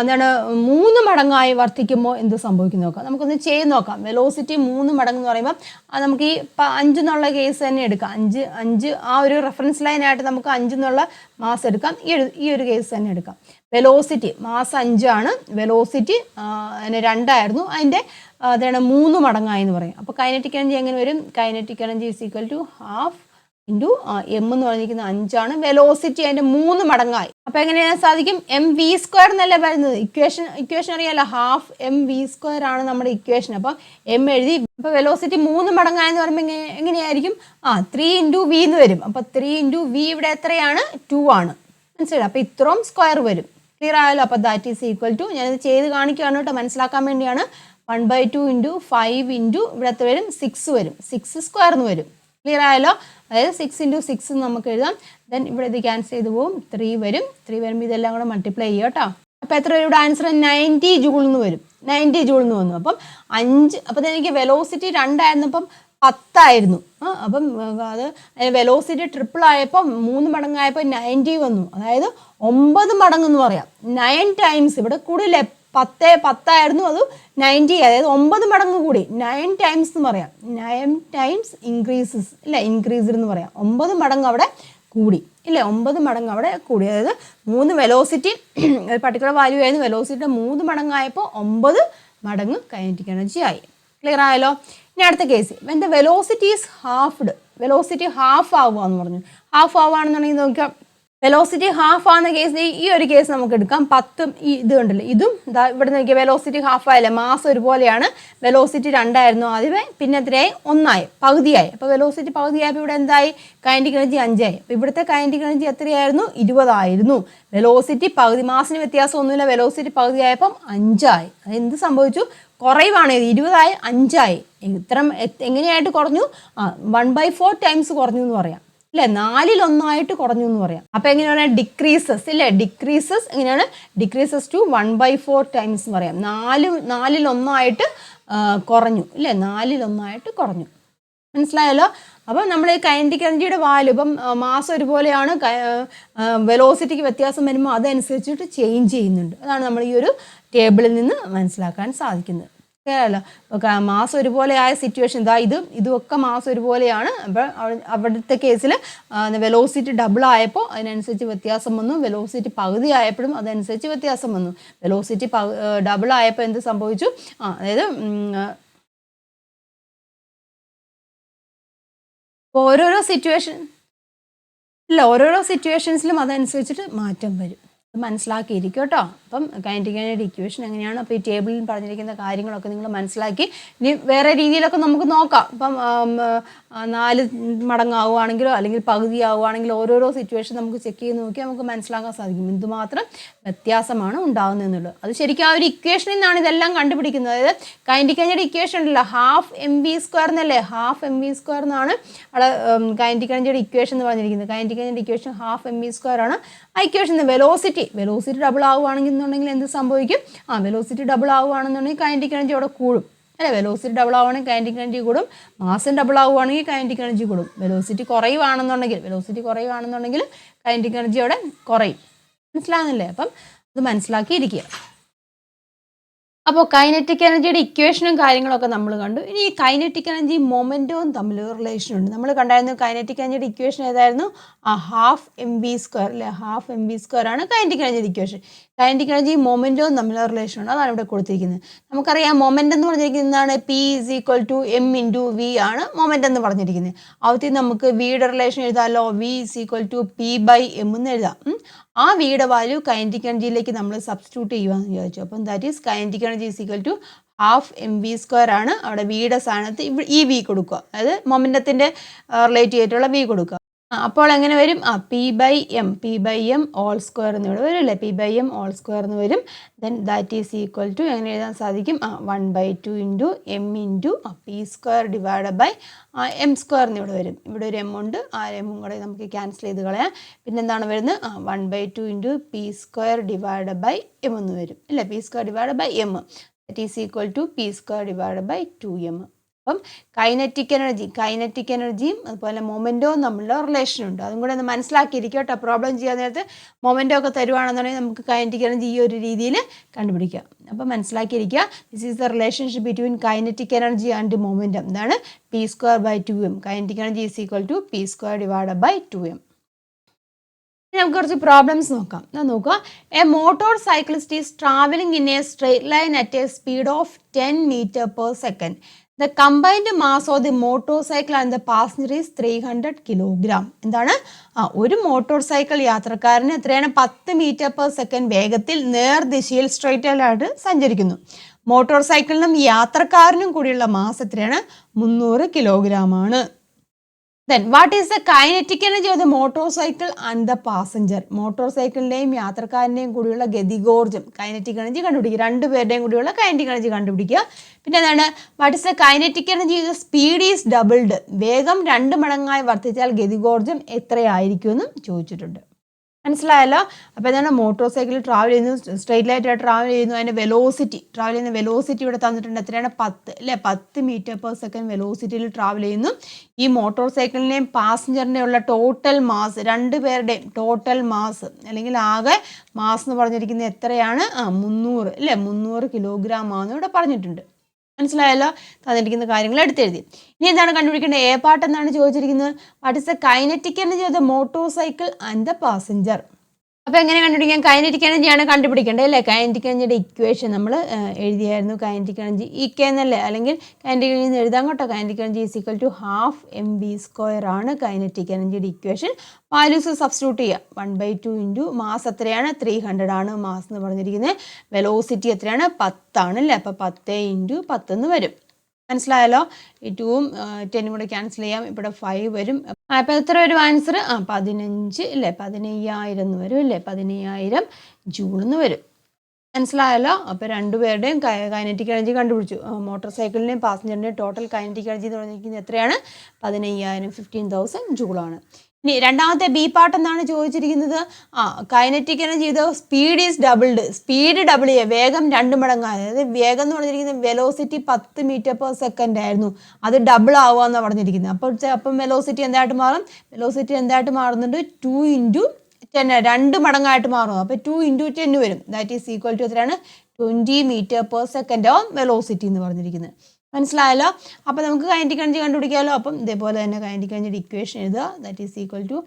എന്താണ് 3 മടങ്ങായി വർദ്ധിക്കുമ്പോൾ എന്ത് സംഭവിക്കും നോക്കാം. നമുക്കൊന്ന് ചെയ്ത് നോക്കാം. വെലോസിറ്റി 3 മടങ്ങ് എന്ന് പറയുമ്പോൾ അത് നമുക്ക് ഈ 5 എന്നുള്ള കേസ് തന്നെ എടുക്കാം. 5 ആ ഒരു റെഫറൻസ് ലൈനായിട്ട് നമുക്ക് 5 എന്നുള്ള മാസ് എടുക്കാം. ഈ ഒരു കേസ് തന്നെ എടുക്കാം. വെലോസിറ്റി മാസ് 5 ആണ്, വെലോസിറ്റി 2 ആയിരുന്നു, അതിൻ്റെ അതാണ് 3 മടങ്ങായി എന്ന് പറയും. അപ്പോൾ കൈനറ്റിക് എനർജി എങ്ങനെ വരും? Kinetic energy is equal to half into M എന്ന് പറഞ്ഞിരിക്കുന്നത് 5 ആണ്. വെലോസിറ്റി അതിൻ്റെ 3 മടങ്ങായി. അപ്പോൾ എങ്ങനെയാണ് സാധിക്കും? എം വി സ്ക്വയർ എന്നല്ലേ വരുന്നത്. ഇക്വേഷൻ അറിയാലോ, ഹാഫ് എം വി സ്ക്വയർ ആണ് നമ്മുടെ ഇക്വേഷൻ. അപ്പം എം എഴുതി. അപ്പോൾ വെലോസിറ്റി 3 മടങ്ങായെന്ന് പറയുമ്പോൾ എങ്ങനെയായിരിക്കും? 3 ഇൻറ്റു വി എന്ന് വരും. അപ്പോൾ 3 ഇൻറ്റു വി ഇവിടെ എത്രയാണ്? 2 ആണ്. മനസ്സിലായി? അപ്പോൾ ഇത്രയും സ്ക്വയർ വരും. ക്ലിയർ ആയല്ലോ? അപ്പോൾ ദാറ്റ് ഈസ് ഈക്വൽ ടു, ഞാനിത് ചെയ്ത് കാണിക്കുകയാണ് കേട്ടോ, മനസ്സിലാക്കാൻ വേണ്ടിയാണ്. 1/2 ഇൻറ്റു 5 ഇൻറ്റു ഇവിടെ എത്ര വരും? 6 വരും. 6 സ്ക്വയർ എന്ന് വരും. ക്ലിയർ ആയല്ലോ? അതായത് 6 ഇൻറ്റു 6 നമുക്ക് എഴുതാം. ദെൻ ഇവിടെ ഇത് ക്യാൻസൽ ചെയ്ത് പോകും. 3 വരും. 3 വരുമ്പോൾ ഇതെല്ലാം കൂടെ മൾട്ടിപ്ലൈ ചെയ്യുക കേട്ടോ. അപ്പോൾ എത്ര വരും? ഇവിടെ ആൻസർ 90 ജൂൾ എന്ന് വരും. 90 ജൂൾ എന്ന് വന്നു. അപ്പം 5, അപ്പം എനിക്ക് വെലോസിറ്റി 2 ആയിരുന്നപ്പം 10 ആയിരുന്നു. അപ്പം അത് വെലോസിറ്റി ട്രിപ്പിൾ ആയപ്പോൾ 3 മടങ്ങായപ്പോൾ 90 വന്നു. അതായത് 9 മടങ്ങ് എന്ന് പറയാം. 9 ടൈംസ്. ഇവിടെ കൂടുതലേ 10 ആയിരുന്നു, അത് 90, അതായത് 9 മടങ്ങ് കൂടി. 9 ടൈംസ് എന്ന് പറയാം. 9 ടൈംസ് ഇൻക്രീസസ് ഇല്ല, ഇൻക്രീസ്ഡ് എന്ന് പറയാം. 9 മടങ്ങ് അവിടെ കൂടി ഇല്ലേ, 9 മടങ്ങ് അവിടെ കൂടി. അതായത് 3 വെലോസിറ്റി ഒരു പർട്ടിക്കുലർ വാല്യൂ ആയിരുന്നു, വെലോസിറ്റിയുടെ 3 മടങ്ങായപ്പോൾ 9 മടങ്ങ് കൈനറ്റിക് എനർജി ആയി. ക്ലിയർ ആയല്ലോ? ഇനി അടുത്ത case, when the velocity is halved, velocity half ആവുക എന്ന് പറഞ്ഞു. ഹാഫ് ആവുകയാണെന്നുണ്ടെങ്കിൽ നോക്കാം, വെലോസിറ്റി ഹാഫ് ആവുന്ന കേസ് ഈ ഒരു കേസ് നമുക്ക് എടുക്കാം. 10 ഇത് കണ്ടില്ലേ, ഇതും ഇവിടെ നോക്കിയാൽ വെലോസിറ്റി ഹാഫ് ആയില്ലേ, മാസ് ഒരുപോലെയാണ്. വെലോസിറ്റി 2 ആയിരുന്നു ആദ്യമേ, പിന്നെ എത്രയായി? 1 ആയി, പകുതിയായി. അപ്പോൾ വെലോസിറ്റി പകുതിയായപ്പോൾ ഇവിടെ എന്തായി? കൈനറ്റിക് എനർജി 5 ആയി. അപ്പോൾ ഇവിടുത്തെ കൈനറ്റിക് എനർജി എത്രയായിരുന്നു? 20 ആയിരുന്നു. വെലോസിറ്റി പകുതി, മാസിന് വ്യത്യാസമൊന്നുമില്ല, വെലോസിറ്റി പകുതിയായപ്പം 5 ആയി. അതെന്ത് സംഭവിച്ചു? കുറയുവാണ്. 20 ആയി 5 ആയി. ഇത്ര എങ്ങനെയായിട്ട് കുറഞ്ഞു? 1/4 ടൈംസ് കുറഞ്ഞു എന്ന് പറയാം അല്ലേ, 4/1 കുറഞ്ഞു എന്ന് പറയാം. അപ്പോൾ എങ്ങനെയാണ്? ഡിക്രീസസ് ഇല്ലേ, ഡിക്രീസസ് എങ്ങനെയാണ്? ഡിക്രീസസ് ടു 1/4 ടൈംസ് എന്ന് പറയാം. 4/1 കുറഞ്ഞു ഇല്ലേ, 4/1 കുറഞ്ഞു. മനസ്സിലായല്ലോ? അപ്പം നമ്മൾ ഈ കൈനറ്റിക് എനർജിയുടെ വാല്യൂ ഇപ്പം മാസ് ഒരുപോലെയാണ്, വെലോസിറ്റിക്ക് വ്യത്യാസം വരുമ്പോൾ അതനുസരിച്ചിട്ട് ചേഞ്ച് ചെയ്യുന്നുണ്ട്. അതാണ് നമ്മൾ ഈ ഒരു ടേബിളിൽ നിന്ന് മനസ്സിലാക്കാൻ സാധിക്കുന്നത്. അല്ലോ, മാസ് ഒരുപോലെ ആയ സിറ്റുവേഷൻ ഇതുമൊക്കെ മാസ് ഒരുപോലെയാണ്. അപ്പോൾ അവിടുത്തെ കേസിൽ വെലോസിറ്റി ഡബിൾ ആയപ്പോൾ അതിനനുസരിച്ച് വ്യത്യാസം വന്നു. വെലോസിറ്റി പകുതി ആയപ്പോഴും അതനുസരിച്ച് വ്യത്യാസം വന്നു. വെലോസിറ്റി ഡബിൾ ആയപ്പോൾ എന്ത് സംഭവിച്ചു? അതായത് ഓരോരോ സിറ്റുവേഷൻസിലും അതനുസരിച്ചിട്ട് മാറ്റം വരും. അത് മനസ്സിലാക്കിയിരിക്കും കേട്ടോ. അപ്പം കൈനറ്റിക് എനർജിയുടെ ഇക്വേഷൻ എങ്ങനെയാണ്? അപ്പോൾ ഈ ടേബിളിൽ പറഞ്ഞിരിക്കുന്ന കാര്യങ്ങളൊക്കെ നിങ്ങൾ മനസ്സിലാക്കി. ഇനി വേറെ രീതിയിലൊക്കെ നമുക്ക് നോക്കാം. ഇപ്പം 4 മടങ്ങാവുകയാണെങ്കിലോ അല്ലെങ്കിൽ പകുതി ആവുകയാണെങ്കിലോ ഓരോരോ സിറ്റുവേഷൻ നമുക്ക് ചെക്ക് ചെയ്ത് നോക്കി നമുക്ക് മനസ്സിലാക്കാൻ സാധിക്കും എന്തുമാത്രം വ്യത്യാസമാണ് ഉണ്ടാകുന്നതെന്നുള്ളത്. അത് ശരിക്കും ആ ഒരു ഇക്വേഷനിൽ നിന്നാണ് ഇതെല്ലാം കണ്ടുപിടിക്കുന്നത്. അതായത് കൈനറ്റിക് എനർജിയുടെ ഇക്വേഷൻ ഉണ്ടല്ലോ, ഹാഫ് എം വി സ്ക്വയർ എന്നല്ലേ, ഹാഫ് എം വി സ്ക്വയർ എന്നാണ് അവിടെ കൈനറ്റിക് എനർജിയുടെ ഇക്വേഷൻ എന്ന് പറഞ്ഞിരിക്കുന്നത്. കൈനറ്റിക് എനർജിയുടെ equation half M V square ആണ്. ആ ഇക്വേഷൻ വെലോസിറ്റി ഡബിൾ ആവുകയാണെന്നുണ്ടെങ്കിൽ എന്ത് സംഭവിക്കും? വെലോസിറ്റി ഡബിൾ ആവുകയാണെന്നുണ്ടെങ്കിൽ കൈനറ്റിക് എനർജി അവിടെ കൂടും അല്ലേ. വെലോസിറ്റി ഡബിൾ ആവുകയാണെങ്കിൽ കൈനറ്റിക് എനർജി കൂടും. മാസും ഡബിൾ ആവുകയാണെങ്കിൽ കൈനറ്റിക് എനർജി കൂടും. വെലോസിറ്റി കുറയുകയാണെന്നുണ്ടെങ്കിൽ കൈനറ്റിക് എനർജി അവിടെ കുറയും. മനസ്സിലാകുന്നില്ലേ? അപ്പം അത് മനസ്സിലാക്കിയിരിക്കുക. അപ്പോൾ കൈനറ്റിക് എനർജിയുടെ ഇക്വേഷനും കാര്യങ്ങളൊക്കെ നമ്മൾ കണ്ടു. ഇനി ഈ കൈനറ്റിക് എനർജി മൊമെൻറ്റവും തമ്മിൽ റിലേഷൻ ഉണ്ട്. നമ്മൾ കണ്ടായിരുന്നു കൈനറ്റിക് എനർജിയുടെ ഇക്വേഷൻ ഏതായിരുന്നു? ഹാഫ് എം വി സ്ക്വയർ അല്ലേ, ഹാഫ് എം വി സ്ക്വയർ ആണ് കൈനറ്റിക് എനർജിയുടെ ഇക്വേഷൻ. കൈനറ്റിക് എനർജിയും മൊമെൻറ്റവും തമ്മിലുള്ള റിലേഷൻ ഉണ്ട്, അതാണ് ഇവിടെ കൊടുത്തിരിക്കുന്നത്. നമുക്കറിയാം മൊമെൻ്റ് എന്ന് പറഞ്ഞിരിക്കുന്നതാണ് P=m/v ആണ് മൊമെൻ്റ് എന്ന് പറഞ്ഞിരിക്കുന്നത്. ആദ്യത്തെ നമുക്ക് വിയുടെ റിലേഷൻ എഴുതാമല്ലോ, V=P/m എന്ന് എഴുതാം. ആ വിയുടെ വാല്യൂ കൈനറ്റിക് എനർജിയിലേക്ക് നമ്മൾ സബ്സ്റ്റിറ്റ്യൂട്ട് ചെയ്യുവാന്ന് വിചാരിച്ചു. അപ്പം that is kinetic energy =12mv² ആണ്. അവിടെ വിയുടെ സ്ഥാനത്ത് ഈ വി കൊടുക്കുക, അതായത് മൊമെൻ്റത്തിൻ്റെ റിലേറ്റ് ചെയ്തിട്ടുള്ള വി കൊടുക്കുക. അപ്പോൾ എങ്ങനെ വരും? P/m (2) എന്ന് ഇവിടെ വരും അല്ലേ, P/m(2) എന്ന് വരും. Then that is equal to എങ്ങനെ എഴുതാൻ സാധിക്കും? 1/2 into m into P² / m² എന്ന് ഇവിടെ വരും. ഇവിടെ ഒരു m ഉണ്ട്, ആ എമ്മും കൂടെ നമുക്ക് ക്യാൻസൽ ചെയ്ത് കളയാം. പിന്നെ എന്താണ് വരുന്നത്? 1/2 ഇൻറ്റു P² / m എന്ന് വരും അല്ലേ, P² / m. That is equal to P² / 2m. അപ്പം കൈനറ്റിക് എനർജിയും അതുപോലെ മൊമെൻറ്റവും തമ്മിലുള്ള റിലേഷൻ ഉണ്ട്. അതും കൂടെ ഒന്ന് മനസ്സിലാക്കിയിരിക്കും കേട്ടോ. പ്രോബ്ലം ചെയ്യാൻ നേരത്ത് മൊമെൻറ്റോ ഒക്കെ തരുവാണെന്നുണ്ടെങ്കിൽ നമുക്ക് കൈനറ്റിക് എനർജി ഈ ഒരു രീതിയിൽ കണ്ടുപിടിക്കാം. അപ്പം മനസ്സിലാക്കിയിരിക്കുക, this is the relationship between kinetic energy and momentum. ഇതാണ് P² / 2m. Kinetic energy is equal to P² / 2m. നമുക്ക് കുറച്ച് പ്രോബ്ലംസ് നോക്കാം. നോക്കുക, a motorcyclist is travelling in a straight line at a speed of 10 m/s. The combined mass of the motorcycle and the passenger is 300 kg. എന്താണ്? ഒരു motor cycle യാത്രക്കാരന് എത്രയാണ്? 10 m/s വേഗത്തിൽ നേർദിശയിൽ straight ആയിട്ട് സഞ്ചരിക്കുന്നു. മോട്ടോർ സൈക്കിളിനും യാത്രക്കാരനും കൂടിയുള്ള mass എത്രയാണ്? 300 kg ആണ്. Then what is the kinetic energy of the motorcycle and the passenger? Motor സൈക്കിളിൻ്റെയും യാത്രക്കാരൻ്റെയും കൂടിയുള്ള ഗതികോർജ്ജം, കൈനറ്റിക് എനർജി കണ്ടുപിടിക്കുക. രണ്ടുപേരുടെയും കൂടിയുള്ള കൈനറ്റിക് എനർജി കണ്ടുപിടിക്കുക. പിന്നെ എന്താണ്? What is the kinetic energy? Speed is doubled. വേഗം 2 മടങ്ങായി വർദ്ധിച്ചാൽ ഗതികോർജ്ജം എത്രയായിരിക്കും എന്നും ചോദിച്ചിട്ടുണ്ട്. മനസ്സിലായല്ലോ? അപ്പോൾ എന്താണ്? മോട്ടോർ സൈക്കിൾ ട്രാവൽ ചെയ്യുന്നു, സ്ട്രെയിറ്റ് ലൈറ്റ് ട്രാവൽ ചെയ്യുന്നു, അതിൻ്റെ ട്രാവൽ ചെയ്യുന്ന വെലോസിറ്റി ഇവിടെ തന്നിട്ടുണ്ട്. എത്രയാണ്? 10 അല്ലേ, 10 m/s വെലോസിറ്റിയിൽ ട്രാവൽ ചെയ്യുന്നു. ഈ മോട്ടോർ സൈക്കിളിൻ്റെയും പാസഞ്ചറിൻ്റെയും ഉള്ള ടോട്ടൽ മാസ്, രണ്ടുപേരുടെയും ടോട്ടൽ മാസ് അല്ലെങ്കിൽ ആകെ മാസ് എന്ന് പറഞ്ഞിരിക്കുന്നത് എത്രയാണ്? 300 അല്ലേ, 300 kg ആണെന്ന് ഇവിടെ പറഞ്ഞിട്ടുണ്ട്. മനസ്സിലായല്ലോ? തന്നിരിക്കുന്ന കാര്യങ്ങൾ എടുത്തെഴുതി. ഇനി എന്താണ് കണ്ടുപിടിക്കേണ്ടത്? എ പാർട്ട് എന്താണ് ചോദിച്ചിരിക്കുന്നത്? What is the kinetic energy of the motor cycle and the passenger. അപ്പോൾ എങ്ങനെ കണ്ടുപിടിക്കാം? കൈനറ്റിക് എനർജിയാണ് കണ്ടുപിടിക്കേണ്ടത് അല്ലേ. കൈനറ്റിക് എനർജിയുടെ ഇക്വേഷൻ നമ്മൾ എഴുതിയായിരുന്നു. കൈനറ്റിക് എനർജി ഇ.കെ എന്നല്ലേ, അല്ലെങ്കിൽ കൈനറ്റിക് എനർജി എഴുതാൻ കേട്ടോ. Kinetic energy is equal to 12mv² ആണ് കൈനറ്റിക് എനർജിയുടെ ഇക്വേഷൻ. വാല്യൂസ് സബ്സ്റ്റിറ്റ്യൂട്ട് ചെയ്യുക. 1/2 ഇൻറ്റു മാസ് എത്രയാണ്? 300 ആണ് മാസ് എന്ന് പറഞ്ഞിരിക്കുന്നത്. വെലോസിറ്റി എത്രയാണ്? 10 ആണ് അല്ലേ, അപ്പോൾ 10 ഇൻറ്റു 10 എന്ന് വരും. മനസ്സിലായല്ലോ? ഈ 2ഉം 10ഉം കൂടെ ക്യാൻസൽ ചെയ്യാം. ഇവിടെ 5 വരും. അപ്പോൾ എത്ര വരും ആൻസർ? 15 അല്ലേ, 15,000 എന്ന് വരും അല്ലേ, 15,000 ജൂൾ എന്ന് വരും. മനസ്സിലായല്ലോ? അപ്പോൾ രണ്ടുപേരുടെയും കൈനറ്റിക് എനർജി കണ്ടുപിടിച്ചു. മോട്ടോർ സൈക്കിളിൻ്റെയും പാസഞ്ചറിൻ്റെയും ടോട്ടൽ കൈനറ്റിക് എനർജി എന്ന് പറഞ്ഞിരിക്കുന്നത് എത്രയാണ്? 15,000, 15,000 ജൂളാണ്. ഇനി രണ്ടാമത്തെ ബി പാർട്ട് എന്താണ് ചോദിച്ചിരിക്കുന്നത്? കൈനറ്റിക് എനർജി ഇത് speed is doubled. Speed double ചെയ്യുക, വേഗം 2 മടങ്ങായി. അതായത് വേഗം എന്ന് പറഞ്ഞിരിക്കുന്നത് വെലോസിറ്റി 10 m/s ആയിരുന്നു, അത് ഡബിൾ ആവുക എന്നാണ് പറഞ്ഞിരിക്കുന്നത്. അപ്പം വെലോസിറ്റി എന്തായിട്ട് മാറും? വെലോസിറ്റി എന്തായിട്ട് മാറുന്നുണ്ട്? 2 ഇൻറ്റു 10, 2 മടങ്ങായിട്ട് മാറും. അപ്പോൾ 2 ഇൻറ്റു 10 വരും. ദാറ്റ് ഈസ് ഈക്വൽ ടു എത്രയാണ്? 20 m/s ആവും വെലോസിറ്റി എന്ന് പറഞ്ഞിരിക്കുന്നത്. മനസ്സിലായല്ലോ? അപ്പോൾ നമുക്ക് കൈനറ്റിക് എനർജി കണ്ടുപിടിക്കാമല്ലോ. അപ്പം ഇതേപോലെ തന്നെ കൈനറ്റിക് എനർജിയുടെ ഇക്വേഷൻ എഴുതുക. That is equal to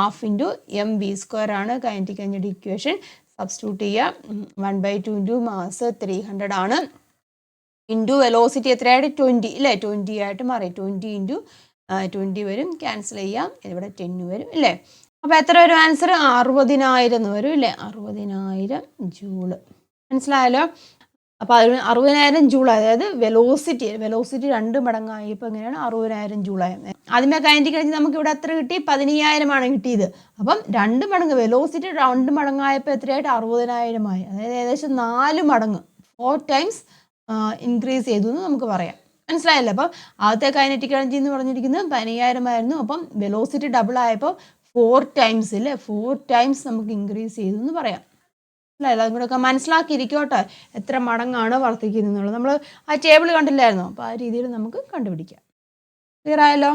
1/2 into mv² ആണ് കൈനറ്റിക് എനർജിയുടെ ഇക്വേഷൻ. സബ്സ്റ്റിറ്റ്യൂട്ട് ചെയ്യുക. 1/2 ഇൻറ്റു മാസ് 300 ആണ്, ഇൻറ്റു വെലോസിറ്റി എത്രയായിട്ട്? 20 അല്ലേ, 20 ആയിട്ട് മാറി. 20 ഇൻറ്റു 20 വരും, ക്യാൻസൽ ചെയ്യാം. ഇവിടെ 10 വരും അല്ലേ. അപ്പോൾ എത്ര വരും ആൻസർ? 60,000 എന്ന് വരും അല്ലേ, 60,000 ജൂള്. മനസ്സിലായല്ലോ? അപ്പോൾ 60,000 ജൂൾ, അതായത് വെലോസിറ്റി 2 മടങ്ങായി. ഇപ്പോൾ എങ്ങനെയാണ്? 60,000 ജൂളായത്. ആദ്യമേ കൈനറ്റിക് എനർജി നമുക്ക് ഇവിടെ എത്ര കിട്ടി? 15,000 ആണ് കിട്ടിയത്. അപ്പം 2 മടങ്ങ് വെലോസിറ്റി 2 മടങ്ങായപ്പോൾ എത്രയായിട്ട്? 60,000 ആയി. അതായത് ഏകദേശം 4 മടങ്ങ് 4 ടൈംസ് ഇൻക്രീസ് ചെയ്തു എന്ന് നമുക്ക് പറയാം. മനസ്സിലായല്ലോ? അപ്പം ആദ്യത്തെ കൈനറ്റിക് എനർജി എന്ന് പറഞ്ഞിരിക്കുന്നത് 15,000 ആയിരുന്നു. അപ്പം വെലോസിറ്റി ഡബിൾ ആയപ്പോൾ 4 ടൈംസ് അല്ലേ, 4 ടൈംസ് നമുക്ക് ഇൻക്രീസ് ചെയ്തു എന്ന് പറയാം. അല്ല, അതും കൂടെ ഒക്കെ മനസ്സിലാക്കിയിരിക്കോട്ടെ എത്ര മടങ്ങാണ് വർദ്ധിക്കുന്നത് എന്നുള്ളത്. നമ്മൾ ആ ടേബിൾ കണ്ടില്ലായിരുന്നോ? അപ്പോൾ ആ രീതിയിൽ നമുക്ക് കണ്ടുപിടിക്കാം. ക്ലിയർ ആയല്ലോ?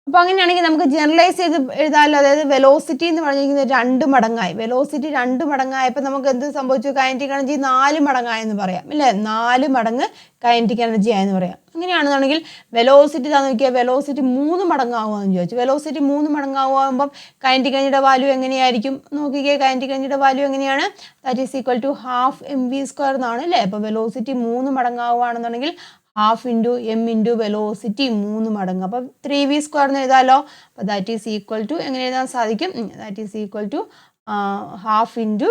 അപ്പോൾ അങ്ങനെയാണെങ്കിൽ നമുക്ക് ജനറലൈസ് ചെയ്ത് എഴുതാമല്ലോ. അതായത് വെലോസിറ്റി എന്ന് പറഞ്ഞിരിക്കുന്നത് 2 മടങ്ങായി. വെലോസിറ്റി 2 മടങ്ങായപ്പോൾ നമുക്ക് എന്ത് സംഭവിച്ചു? കൈനറ്റിക് എനർജി 4 മടങ്ങായെന്ന് പറയാം അല്ലേ? 4 മടങ്ങ് കൈനറ്റിക് എനർജി ആയെന്ന് പറയാം. അങ്ങനെയാണെന്നുണ്ടെങ്കിൽ വെലോസിറ്റി താന്ന് നോക്കിയാൽ വെലോസിറ്റി 3 മടങ്ങാവുമെന്ന് ചോദിച്ചു. വെലോസിറ്റി 3 മടങ്ങാവുമ്പം കൈനറ്റിക് എനർജിയുടെ വാല്യൂ എങ്ങനെയായിരിക്കും നോക്കിക്കേ? കൈനറ്റിക് എനർജിയുടെ വാല്യൂ എങ്ങനെയാണ്? That is equal to half mv² എന്നാണ് അല്ലേ? അപ്പോൾ വെലോസിറ്റി 3 മടങ്ങാവുകയാണെന്നുണ്ടെങ്കിൽ half into M into velocity 3 മടങ്ങ്. അപ്പം 3v² എന്ന് എഴുതാമല്ലോ. അപ്പോൾ ദാറ്റ് ഈസ് ഈക്വൽ ടു എങ്ങനെ എഴുതാൻ സാധിക്കും? That is equal to half into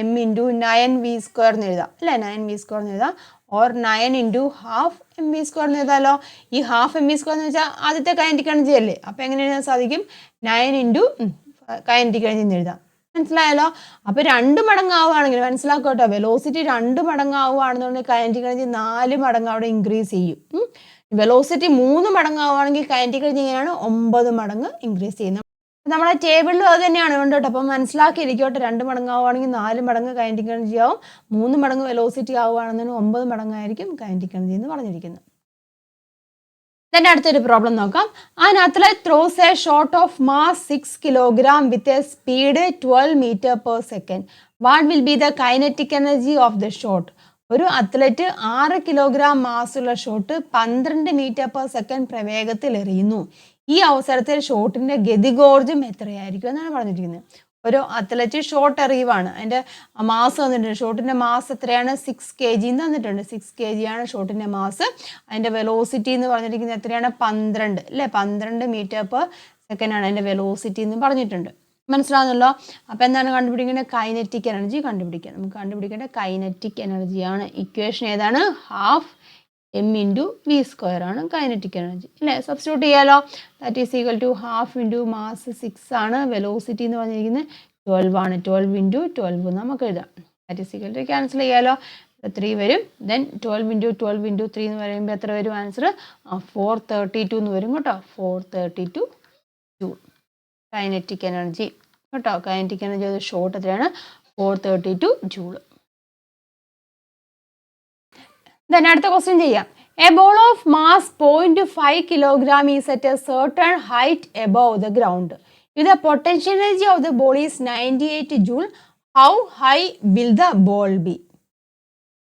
M into 9v² എന്ന് എഴുതാം അല്ലേ? 9v² എന്ന് എഴുതാം. ഓർ 9 ഇൻറ്റു ഹാഫ് mv² എന്ന് എഴുതാമല്ലോ. ഈ ഹാഫ് mv² എന്ന് വെച്ചാൽ ആദ്യത്തെ കൈനറ്റിക് എനർജി അല്ലേ? അപ്പോൾ എങ്ങനെ എഴുതാൻ സാധിക്കും? 9 ഇൻറ്റു കൈനറ്റിക് എനർജി എന്ന് എഴുതാം. മനസ്സിലായല്ലോ? അപ്പോൾ 2 മടങ്ങാവുകയാണെങ്കിൽ മനസ്സിലാക്കട്ടോ, വെലോസിറ്റി 2 മടങ്ങാവുകയാണെന്നുണ്ടെങ്കിൽ കൈനറ്റിക് എനർജി 4 മടങ്ങ് അവിടെ ഇൻക്രീസ് ചെയ്യും. വെലോസിറ്റി 3 മടങ്ങാവുകയാണെങ്കിൽ കൈനറ്റിക് എനർജി എങ്ങനെയാണ്? 9 മടങ്ങ് ഇൻക്രീസ് ചെയ്യുന്നത്. നമ്മളെ ടേബിളിലും അത് തന്നെയാണ് ഉണ്ട് കേട്ടോ. അപ്പം മനസ്സിലാക്കിയിരിക്കട്ടെ, 2 മടങ്ങാവുകയാണെങ്കിൽ 4 മടങ്ങ് കൈനറ്റിക് എനർജി ആവും, 3 മടങ്ങ് വെലോസിറ്റി ആവുകയാണെന്നുണ്ടെങ്കിൽ 9 മടങ്ങായിരിക്കും കൈനറ്റിക് എനർജി എന്ന് പറഞ്ഞിരിക്കുന്നത്. then അടുത്തൊരു പ്രോബ്ലം നോക്കാം. An athlete throws a shot of mass 6 kg with a speed 12 meter per second. What will be the kinetic energy of the shot? ഒരു അത്ലറ്റ് 6 കിലോഗ്രാം മാസുള്ള shot 12 metre per second പ്രവേഗത്തിൽ എറിയുന്നു. ഈ അവസരത്തിൽ ഷോട്ടിന്റെ ഗതികോർജം എത്രയായിരിക്കും എന്നാണ് പറഞ്ഞിരിക്കുന്നത്. ഒരു അത്ലറ്റ് ഷോട്ട് എറിയുവാണ്, അതിൻ്റെ മാസ് തന്നിട്ടുണ്ട്. ഷോട്ടിൻ്റെ മാസ് എത്രയാണ്? 6 kg തന്നിട്ടുണ്ട്. 6 kg ആണ് ഷോട്ടിൻ്റെ മാസ്. അതിൻ്റെ വെലോസിറ്റി എന്ന് പറഞ്ഞിരിക്കുന്നത് എത്രയാണ്? 12 അല്ലേ? 12 മീറ്റർ പെർ സെക്കൻഡ് ആണ് അതിൻ്റെ വെലോസിറ്റി എന്ന് പറഞ്ഞിട്ടുണ്ട്. മനസ്സിലാവുന്നല്ലോ? അപ്പോൾ എന്താണ് കണ്ടുപിടിക്കേണ്ടത്? കൈനറ്റിക് എനർജി കണ്ടുപിടിക്കുക. നമുക്ക് കണ്ടുപിടിക്കേണ്ട കൈനറ്റിക് എനർജിയാണ്. ഇക്വേഷൻ ഏതാണ്? ഹാഫ് എം ഇൻറ്റു v² ആണ് കൈനറ്റിക് എനർജി അല്ലേ? സബ്സ്റ്റിറ്റ്യൂട്ട് ചെയ്യാലോ. That is equal to half into mass 6 ആണ്, വെലോസിറ്റി എന്ന് പറഞ്ഞിരിക്കുന്നത് 12 ആണ്. 12 ഇൻറ്റു 12 നമുക്ക് എഴുതാം. That is equal to cancel ചെയ്യാലോ. 3 വരും. ദെൻ 12 ഇൻറ്റു 12 ഇൻറ്റു 3 എന്ന് പറയുമ്പോൾ എത്ര വരും ആൻസർ? 432 എന്ന് വരും കേട്ടോ. 432 ജൂൾ കൈനറ്റിക് എനർജി കേട്ടോ. കൈനറ്റിക് എനർജി അത് ഷോട്ട് എത്രയാണ്? 432 ജൂൾ. then അടുത്ത ക്വസ്റ്റ്യൻ ചെയ്യാം. A ball of mass 0.5 kg is at a certain height above the ground. If the potential energy of the ball is 98 joule, how high will the ball be?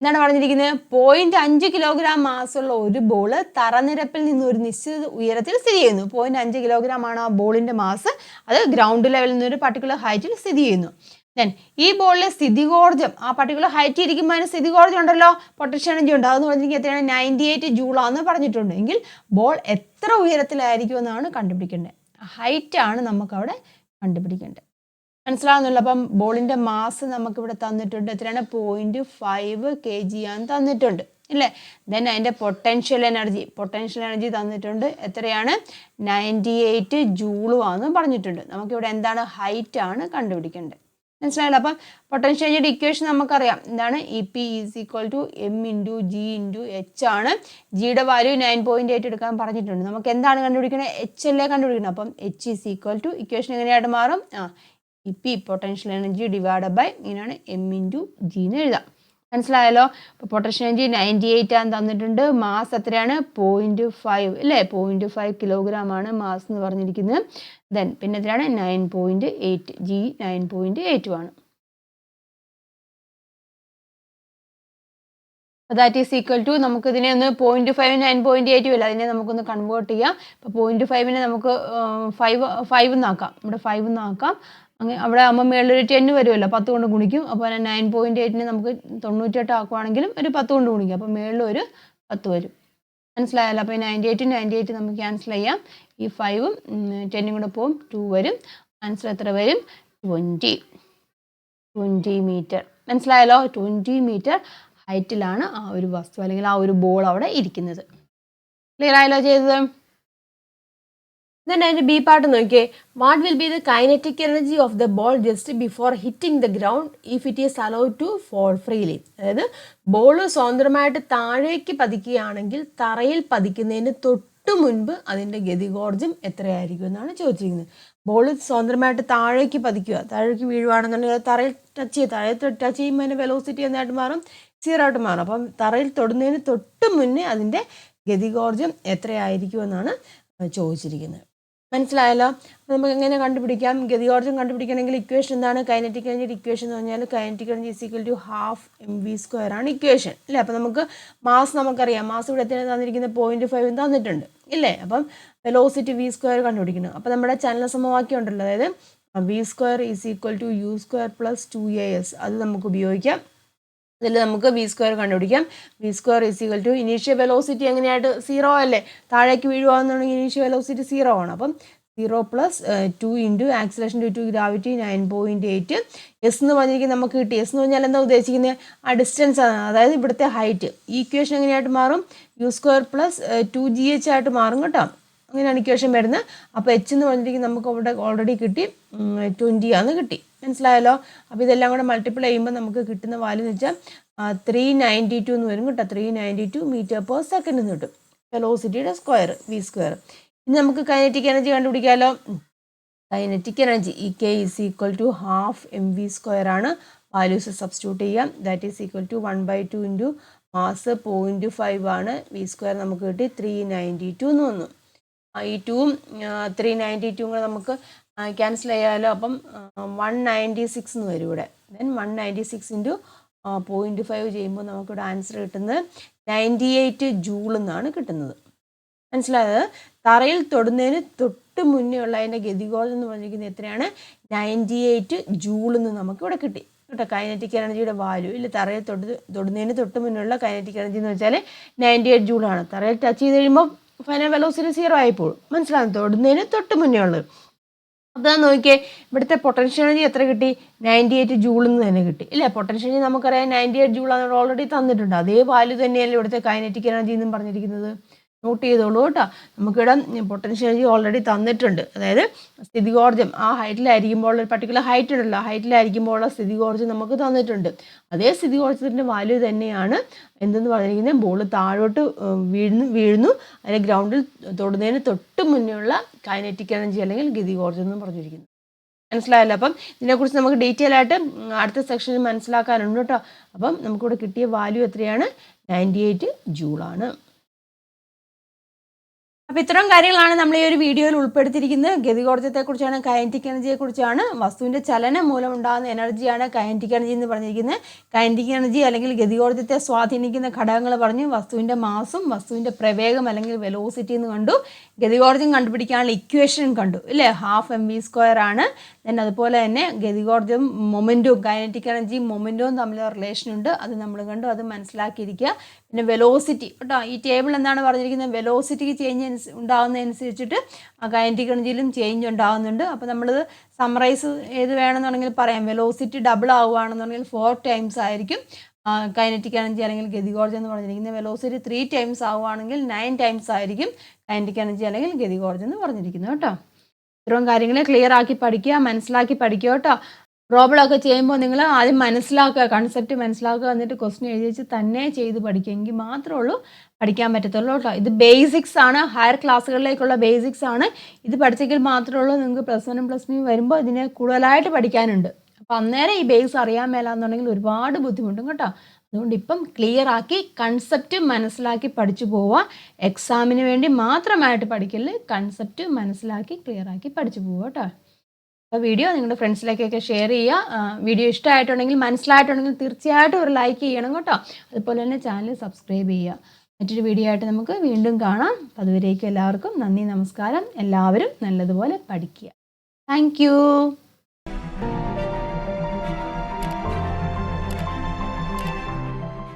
എന്താണ് പറഞ്ഞിരിക്കുന്നത്? 0.5 kilogram മാസുള്ള ഒരു ball തറനിരപ്പിൽ നിന്ന് ഒരു നിശ്ചിത ഉയരത്തിൽ സ്ഥിതി ചെയ്യുന്നു. 0.5 കിലോഗ്രാം ആണ് ആ ബോളിന്റെ മാസ്. അത് ഗ്രൗണ്ട് ലെവലിൽ നിന്ന് ഒരു പർട്ടിക്കുലർ ഹൈറ്റിൽ സ്ഥിതി ചെയ്യുന്നു. ദെൻ ഈ ബോളിലെ സ്ഥിതികോർജം, ആ പർട്ടിക്കുലർ ഹൈറ്റ് ഇരിക്കുമ്പോൾ അതിന് സ്ഥിതികോർജം ഉണ്ടല്ലോ, പൊട്ടൻഷ്യൽ എനർജി ഉണ്ട്. അതെന്ന് പറഞ്ഞിരിക്കുന്നത് എത്രയാണ്? 98 ജൂളാന്ന് പറഞ്ഞിട്ടുണ്ട്. എങ്കിൽ ബോൾ എത്ര ഉയരത്തിലായിരിക്കും എന്നാണ് കണ്ടുപിടിക്കേണ്ടത്. ഹൈറ്റാണ് നമുക്കവിടെ കണ്ടുപിടിക്കേണ്ടത്. മനസ്സിലാവുന്നില്ല? അപ്പം ബോളിൻ്റെ മാസ് നമുക്കിവിടെ തന്നിട്ടുണ്ട്. എത്രയാണ്? 0.5 kg ആണ് തന്നിട്ടുണ്ട് ഇല്ലേ? ദെൻ അതിൻ്റെ പൊട്ടൻഷ്യൽ എനർജി തന്നിട്ടുണ്ട്. എത്രയാണ്? 98 ജൂളുമാണെന്ന് പറഞ്ഞിട്ടുണ്ട്. നമുക്കിവിടെ എന്താണ്? ഹൈറ്റ് ആണ് കണ്ടുപിടിക്കേണ്ടത്. മനസ്സിലായല്ലോ? അപ്പം പൊട്ടൻഷ്യൽ എനർജിയുടെ ഇക്വേഷൻ നമുക്കറിയാം. എന്താണ്? EP is equal to M into G into H ആണ്. ജിയുടെ വാല്യൂ 9.8 എടുക്കാൻ പറഞ്ഞിട്ടുണ്ട്. നമുക്ക് എന്താണ് കണ്ടുപിടിക്കുന്നത്? എച്ച് അല്ലേ കണ്ടുപിടിക്കുന്നത്. അപ്പം H is equal to equation എങ്ങനെയായിട്ട് മാറും? EP potential energy divide by ഇങ്ങനെയാണ് എം ഇൻറ്റു ജി എന്ന് എഴുതാം. മനസ്സിലായല്ലോ? അപ്പോൾ പൊട്ടൻഷ്യൽ എനർജി 98 ആണ് തന്നിട്ടുണ്ട്. മാസ് എത്രയാണ്? 0.5 അല്ലേ? 0.5 കിലോഗ്രാം ആണ് മാസ് എന്ന് പറഞ്ഞിരിക്കുന്നത്. ദെൻ പിന്നെ എത്രയാണ്? 9.8 ജി 9.8 ആണ്. ദാറ്റ് ഈസ് ഈക്വൽ ടു നമുക്കിതിനെ ഒന്ന് 0.5 9.8 ഇല്ല, അതിനെ നമുക്കൊന്ന് കൺവേർട്ട് ചെയ്യാം. ഇപ്പോൾ 0.5നെ നമുക്ക് 5 എന്നാക്കാം. ഇവിടെ 5 എന്നാക്കാം. അങ്ങനെ അവിടെ ആകുമ്പോൾ മേളിലൊരു 10 വരുമല്ലോ, 10 കൊണ്ട് ഗുണിക്കും. അപ്പോൾ 9.8നെ നമുക്ക് 98 ആക്കുവാണെങ്കിലും ഒരു 10 കൊണ്ട് ഗുണിക്കും. അപ്പോൾ മേളിൽ ഒരു 10 വരും. മനസ്സിലായല്ലോ? അപ്പോൾ 98 നമുക്ക് ക്യാൻസൽ ചെയ്യാം. ഈ 5ഉം 10ഉം കൂടെ പോകും, 2 വരും. ആൻസർ എത്ര വരും? 20 മീറ്റർ. മനസ്സിലായല്ലോ? 20 മീറ്റർ ഹൈറ്റിലാണ് ആ ഒരു വസ്തു അല്ലെങ്കിൽ ആ ഒരു ബോൾ അവിടെ ഇരിക്കുന്നത്. ക്ലിയർ ആയല്ലോ ചെയ്തത്? Then അതിൻ്റെ ബി പാർട്ട് നോക്കിയേ. What will be the kinetic energy of the ball just before hitting the ground if it is allowed to fall freely. അതായത് ബോൾ സ്വതന്ത്രമായിട്ട് താഴേക്ക് പതിക്കുകയാണെങ്കിൽ തറയിൽ പതിക്കുന്നതിന് തൊട്ട് മുൻപ് അതിൻ്റെ ഗതികോർജം എത്രയായിരിക്കും എന്നാണ് ചോദിച്ചിരിക്കുന്നത്. ബോൾ സ്വതന്ത്രമായിട്ട് താഴേക്ക് പതിക്കുക, താഴേക്ക് വീഴുവാണെന്നുണ്ടെങ്കിൽ തറയിൽ ടച്ച് ചെയ്യുമ്പോൾ അതിൻ്റെ വെലോസിറ്റി എന്തായിട്ട് മാറും? 0 ആയിട്ട് മാറും. അപ്പം തറയിൽ തൊടുന്നതിന് തൊട്ട് മുന്നേ അതിൻ്റെ ഗതികോർജം എത്രയായിരിക്കും എന്നാണ് ചോദിച്ചിരിക്കുന്നത്. മനസ്സിലായല്ലോ. അപ്പോൾ നമുക്ക് എങ്ങനെ കണ്ടുപിടിക്കാം? ഗതികോർജ്ജം കണ്ടുപിടിക്കണമെങ്കിൽ ഇക്വേഷൻ എന്താണ്? കൈനറ്റിക് എനർജിയുടെ ഇക്വേഷൻ എന്ന് പറഞ്ഞാൽ kinetic energy is equal to half mv² ആണ് ഇക്വേഷൻ അല്ലേ. അപ്പോൾ നമുക്ക് മാസ് നമുക്കറിയാം. മാസ് ഇവിടെ എത്ര തന്നിരിക്കുന്ന 0.5 തന്നിട്ടുണ്ട് ഇല്ലേ. അപ്പം വെലോസിറ്റി v² കണ്ടുപിടിക്കണം. അപ്പോൾ നമ്മുടെ ചലന സമവാക്യം ഉണ്ടല്ലോ, അതായത് v² is equal to u² plus 2as, അത് നമുക്ക് ഉപയോഗിക്കാം. അതിൽ നമുക്ക് v² കണ്ടുപിടിക്കാം. v² is equal to initial velocity എങ്ങനെയായിട്ട് 0 അല്ലേ, താഴേക്ക് വീഴുവാണെന്നുണ്ടെങ്കിൽ ഇനീഷ്യൽ വെലോസിറ്റി 0 ആണ്. അപ്പം 0 plus 2 into acceleration due to gravity 9.8. എസ് എന്ന് പറഞ്ഞിരിക്കുന്നത് നമുക്ക് കിട്ടി. എസ് എന്ന് പറഞ്ഞാൽ എന്താ ഉദ്ദേശിക്കുന്നത്? ആ ഡിസ്റ്റൻസ് ആണ്, അതായത് ഇവിടുത്തെ ഹൈറ്റ്. ഈ ഇക്വേഷൻ എങ്ങനെയായിട്ട് മാറും? u² പ്ലസ് 2gh ആയിട്ട് മാറും കേട്ടോ. അങ്ങനെയാണ് ഇക്വേഷൻ വരുന്നത്. അപ്പോൾ എച്ച് എന്ന് പറഞ്ഞിരിക്കുന്നത് നമുക്ക് ഇവിടെ ഓൾറെഡി കിട്ടി, 20 ആണ് കിട്ടി. മനസ്സിലായല്ലോ. അപ്പോൾ ഇതെല്ലാം കൂടെ മൾട്ടിപ്ലൈ ചെയ്യുമ്പോൾ നമുക്ക് കിട്ടുന്ന വാല്യൂ എന്ന് വെച്ചാൽ 392 എന്ന് വരും കേട്ടോ. 392 m/s എന്ന് കിട്ടും. വെലോസിറ്റിയുടെ സ്ക്വയർ v². ഇനി നമുക്ക് കൈനറ്റിക് എനർജി കണ്ടുപിടിക്കാമല്ലോ. Kinetic energy Ek is equal to half mv² ആണ്. വാല്യൂസ് സബ്സ്റ്റിറ്റ്യൂട്ട് ചെയ്യാം. That is equal to 1/2 into mass 0.5 ആണ്. v² നമുക്ക് കിട്ടി 392 എന്ന് വന്നു. ഈ 2ഉം 392 കൂടെ നമുക്ക് ക്യാൻസൽ ചെയ്യാമല്ലോ. അപ്പം 196 എന്ന് വരും ഇവിടെ. ദെൻ 196 ഇൻറ്റു 0.5 ചെയ്യുമ്പോൾ നമുക്കിവിടെ ആൻസർ കിട്ടുന്നത് 98 ജൂൾ എന്നാണ് കിട്ടുന്നത്. മനസ്സിലായത്? തറയിൽ തൊടുന്നതിന് തൊട്ട് മുന്നേ ഉള്ള അതിൻ്റെ ഗതികോർജ്ജം എന്ന് പറഞ്ഞിരിക്കുന്നത് എത്രയാണ്? 98 ജൂൾ എന്ന് നമുക്കിവിടെ കിട്ടി കേട്ടോ. കൈനറ്റിക് എനർജിയുടെ വാല്യൂ ഇല്ല, തറയിൽ തൊടുന്നതിന് തൊട്ട് മുന്നേ ഉള്ള കൈനറ്റിക് എനർജി എന്ന് വെച്ചാൽ 98 ജൂളാണ്. തറയിൽ ടച്ച് ചെയ്ത് കഴിയുമ്പോൾ ഫൈനൽ വെലോസിറ്റി 0 ആയിപ്പോഴും. മനസ്സിലാകും? തൊടുന്നതിന് തൊട്ട് മുന്നേ ഉള്ളത്. അതാ നോക്കിയേ, ഇവിടുത്തെ പൊട്ടൻഷ്യൽ എനർജി എത്ര കിട്ടി? 98 ജൂൾ എന്ന് തന്നെ കിട്ടി ഇല്ലേ. പൊട്ടൻഷ്യൽ എനർജി നമുക്കറിയാം 98 ജൂളാണ് ഓൾറെഡി തന്നിട്ടുണ്ട്. അതേ വാല്യൂ തന്നെയല്ലേ ഇവിടുത്തെ കൈനറ്റിക് എനർജി എന്നും പറഞ്ഞിരിക്കുന്നത്. നോട്ട് ചെയ്തോളൂ കേട്ടോ. നമുക്കിവിടെ പൊട്ടൻഷ്യൽ എനർജി ഓൾറെഡി തന്നിട്ടുണ്ട്. അതായത് സ്ഥിതികോർജ്ജം ആ ഹൈറ്റിലായിരിക്കുമ്പോൾ ഒരു പർട്ടിക്കുലർ ഹൈറ്റ് ഉണ്ടല്ലോ, ഹൈറ്റിലായിരിക്കുമ്പോൾ ഉള്ള സ്ഥിതികോർജ്ജം നമുക്ക് തന്നിട്ടുണ്ട്. അതേ സ്ഥിതികോർജ്ജത്തിൻ്റെ വാല്യൂ തന്നെയാണ് എന്തെന്ന് പറഞ്ഞിരിക്കുന്നത്? ബോൾ താഴോട്ട് വീഴുന്നു അതിന് ഗ്രൗണ്ടിൽ തൊടുന്നതിന് തൊട്ട് മുന്നേ ഉള്ള കൈനറ്റിക് എനർജി അല്ലെങ്കിൽ ഗതികോർജ്ജം എന്ന് പറഞ്ഞിരിക്കുന്നത്. മനസ്സിലായല്ലോ. അപ്പം ഇതിനെക്കുറിച്ച് നമുക്ക് ഡീറ്റെയിൽ ആയിട്ട് അടുത്ത സെക്ഷനിൽ മനസ്സിലാക്കാനുണ്ട് കേട്ടോ. അപ്പം നമുക്കിവിടെ കിട്ടിയ വാല്യൂ എത്രയാണ്? 98 ജൂളാണ്. അപ്പോൾ ഇത്തരം കാര്യങ്ങളാണ് നമ്മൾ ഈ ഒരു വീഡിയോയിൽ ഉൾപ്പെടുത്തിയിരിക്കുന്നത്. ഗതികോർജ്ജത്തെക്കുറിച്ചാണ്, കൈനറ്റിക് എനർജിയെക്കുറിച്ചാണ്. വസ്തുവിൻ്റെ ചലനം മൂലം ഉണ്ടാകുന്ന എനർജിയാണ് കൈനറ്റിക് എനർജി എന്ന് പറഞ്ഞിരിക്കുന്നത്. കൈനറ്റിക് എനർജി അല്ലെങ്കിൽ ഗതികോർജ്ജത്തെ സ്വാധീനിക്കുന്ന ഘടകങ്ങൾ പറഞ്ഞു. വസ്തുവിൻ്റെ മാസും വസ്തുവിൻ്റെ പ്രവേഗം അല്ലെങ്കിൽ വെലോസിറ്റി എന്ന് കണ്ടു. ഗതികോർജ്ജം കണ്ടുപിടിക്കാനുള്ള ഇക്വേഷൻ കണ്ടു ഇല്ലേ, ഹാഫ് mv² ആണ്. ദെൻ അതുപോലെ തന്നെ ഗതികോർജ്ജം മൊമെൻറ്റവും കൈനറ്റിക് എനർജിയും മൊമെൻറ്റവും തമ്മിലുള്ള റിലേഷൻ ഉണ്ട്, അത് നമ്മൾ കണ്ടു. അത് മനസ്സിലാക്കിയിരിക്കുക. പിന്നെ വെലോസിറ്റി കേട്ടോ, ഈ ടേബിൾ എന്താണ് പറഞ്ഞിരിക്കുന്നത്? വെലോസിറ്റിക്ക് ചേഞ്ച് ഉണ്ടാകുന്നതനുസരിച്ചിട്ട് ആ കൈനറ്റിക് എനർജിയിലും ചേഞ്ച് ഉണ്ടാകുന്നുണ്ട്. അപ്പോൾ നമ്മളിത് സമ്മറൈസ് ചെയ്ത് വേണമെന്നുണ്ടെങ്കിൽ പറയാം. വെലോസിറ്റി ഡബിൾ ആവുകയാണെന്നുണ്ടെങ്കിൽ 4 times ആയിരിക്കും കൈനറ്റിക് എനർജി അല്ലെങ്കിൽ ഗതികോർജ്ജം എന്ന് പറഞ്ഞിരിക്കുന്നത്. വെലോസിറ്റി 3 times ആവുകയാണെങ്കിൽ 9 times ആയിരിക്കും കൈനറ്റിക് എനർജി അല്ലെങ്കിൽ ഗതികോർജ്ജം എന്ന് പറഞ്ഞിരിക്കുന്നത് കേട്ടോ. ഇത്രയും കാര്യങ്ങൾ ക്ലിയർ ആക്കി പഠിക്കുക, മനസ്സിലാക്കി പഠിക്കുക കേട്ടോ. പ്രോബ്ലം ഒക്കെ ചെയ്യുമ്പോൾ നിങ്ങൾ ആദ്യം മനസ്സിലാക്കുക, കൺസെപ്റ്റ് മനസ്സിലാക്കുക, എന്നിട്ട് ക്വസ്റ്റ്യൻ എഴുതി വെച്ച് തന്നെ ചെയ്ത് പഠിക്കുമെങ്കിൽ മാത്രമേ ഉള്ളൂ പഠിക്കാൻ പറ്റത്തുള്ളൂ കേട്ടോ. ഇത് ബേസിക്സ് ആണ്, ഹയർ ക്ലാസ്സുകളിലേക്കുള്ള ബേസിക്സ് ആണ്. ഇത് പഠിച്ചെങ്കിൽ മാത്രമേ ഉള്ളൂ നിങ്ങൾക്ക് +1 +2 വരുമ്പോൾ ഇതിനെ കൂടുതലായിട്ട് പഠിക്കാനുണ്ട്. അപ്പോൾ അന്നേരം ഈ ബേസ് അറിയാൻ മേലാന്നുണ്ടെങ്കിൽ ഒരുപാട് ബുദ്ധിമുട്ടും കേട്ടോ. അതുകൊണ്ട് ഇപ്പം ക്ലിയർ ആക്കി കൺസെപ്റ്റ് മനസ്സിലാക്കി പഠിച്ചു പോവുക. എക്സാമിന് വേണ്ടി മാത്രമായിട്ട് പഠിക്കല്, കൺസെപ്റ്റ് മനസ്സിലാക്കി ക്ലിയർ ആക്കി പഠിച്ചു പോവുക കേട്ടോ. അപ്പോൾ വീഡിയോ നിങ്ങളുടെ ഫ്രണ്ട്സിലേക്കൊക്കെ ഷെയർ ചെയ്യുക. വീഡിയോ ഇഷ്ടമായിട്ടുണ്ടെങ്കിൽ മനസ്സിലായിട്ടുണ്ടെങ്കിൽ തീർച്ചയായിട്ടും ഒരു ലൈക്ക് ചെയ്യണം കേട്ടോ. അതുപോലെ തന്നെ ചാനൽ സബ്സ്ക്രൈബ് ചെയ്യുക. മറ്റൊരു വീഡിയോ ആയിട്ട് നമുക്ക് വീണ്ടും കാണാം. അതുവരേക്കും എല്ലാവർക്കും നന്ദി, നമസ്കാരം. എല്ലാവരും നല്ലതുപോലെ പഠിക്കുക. താങ്ക്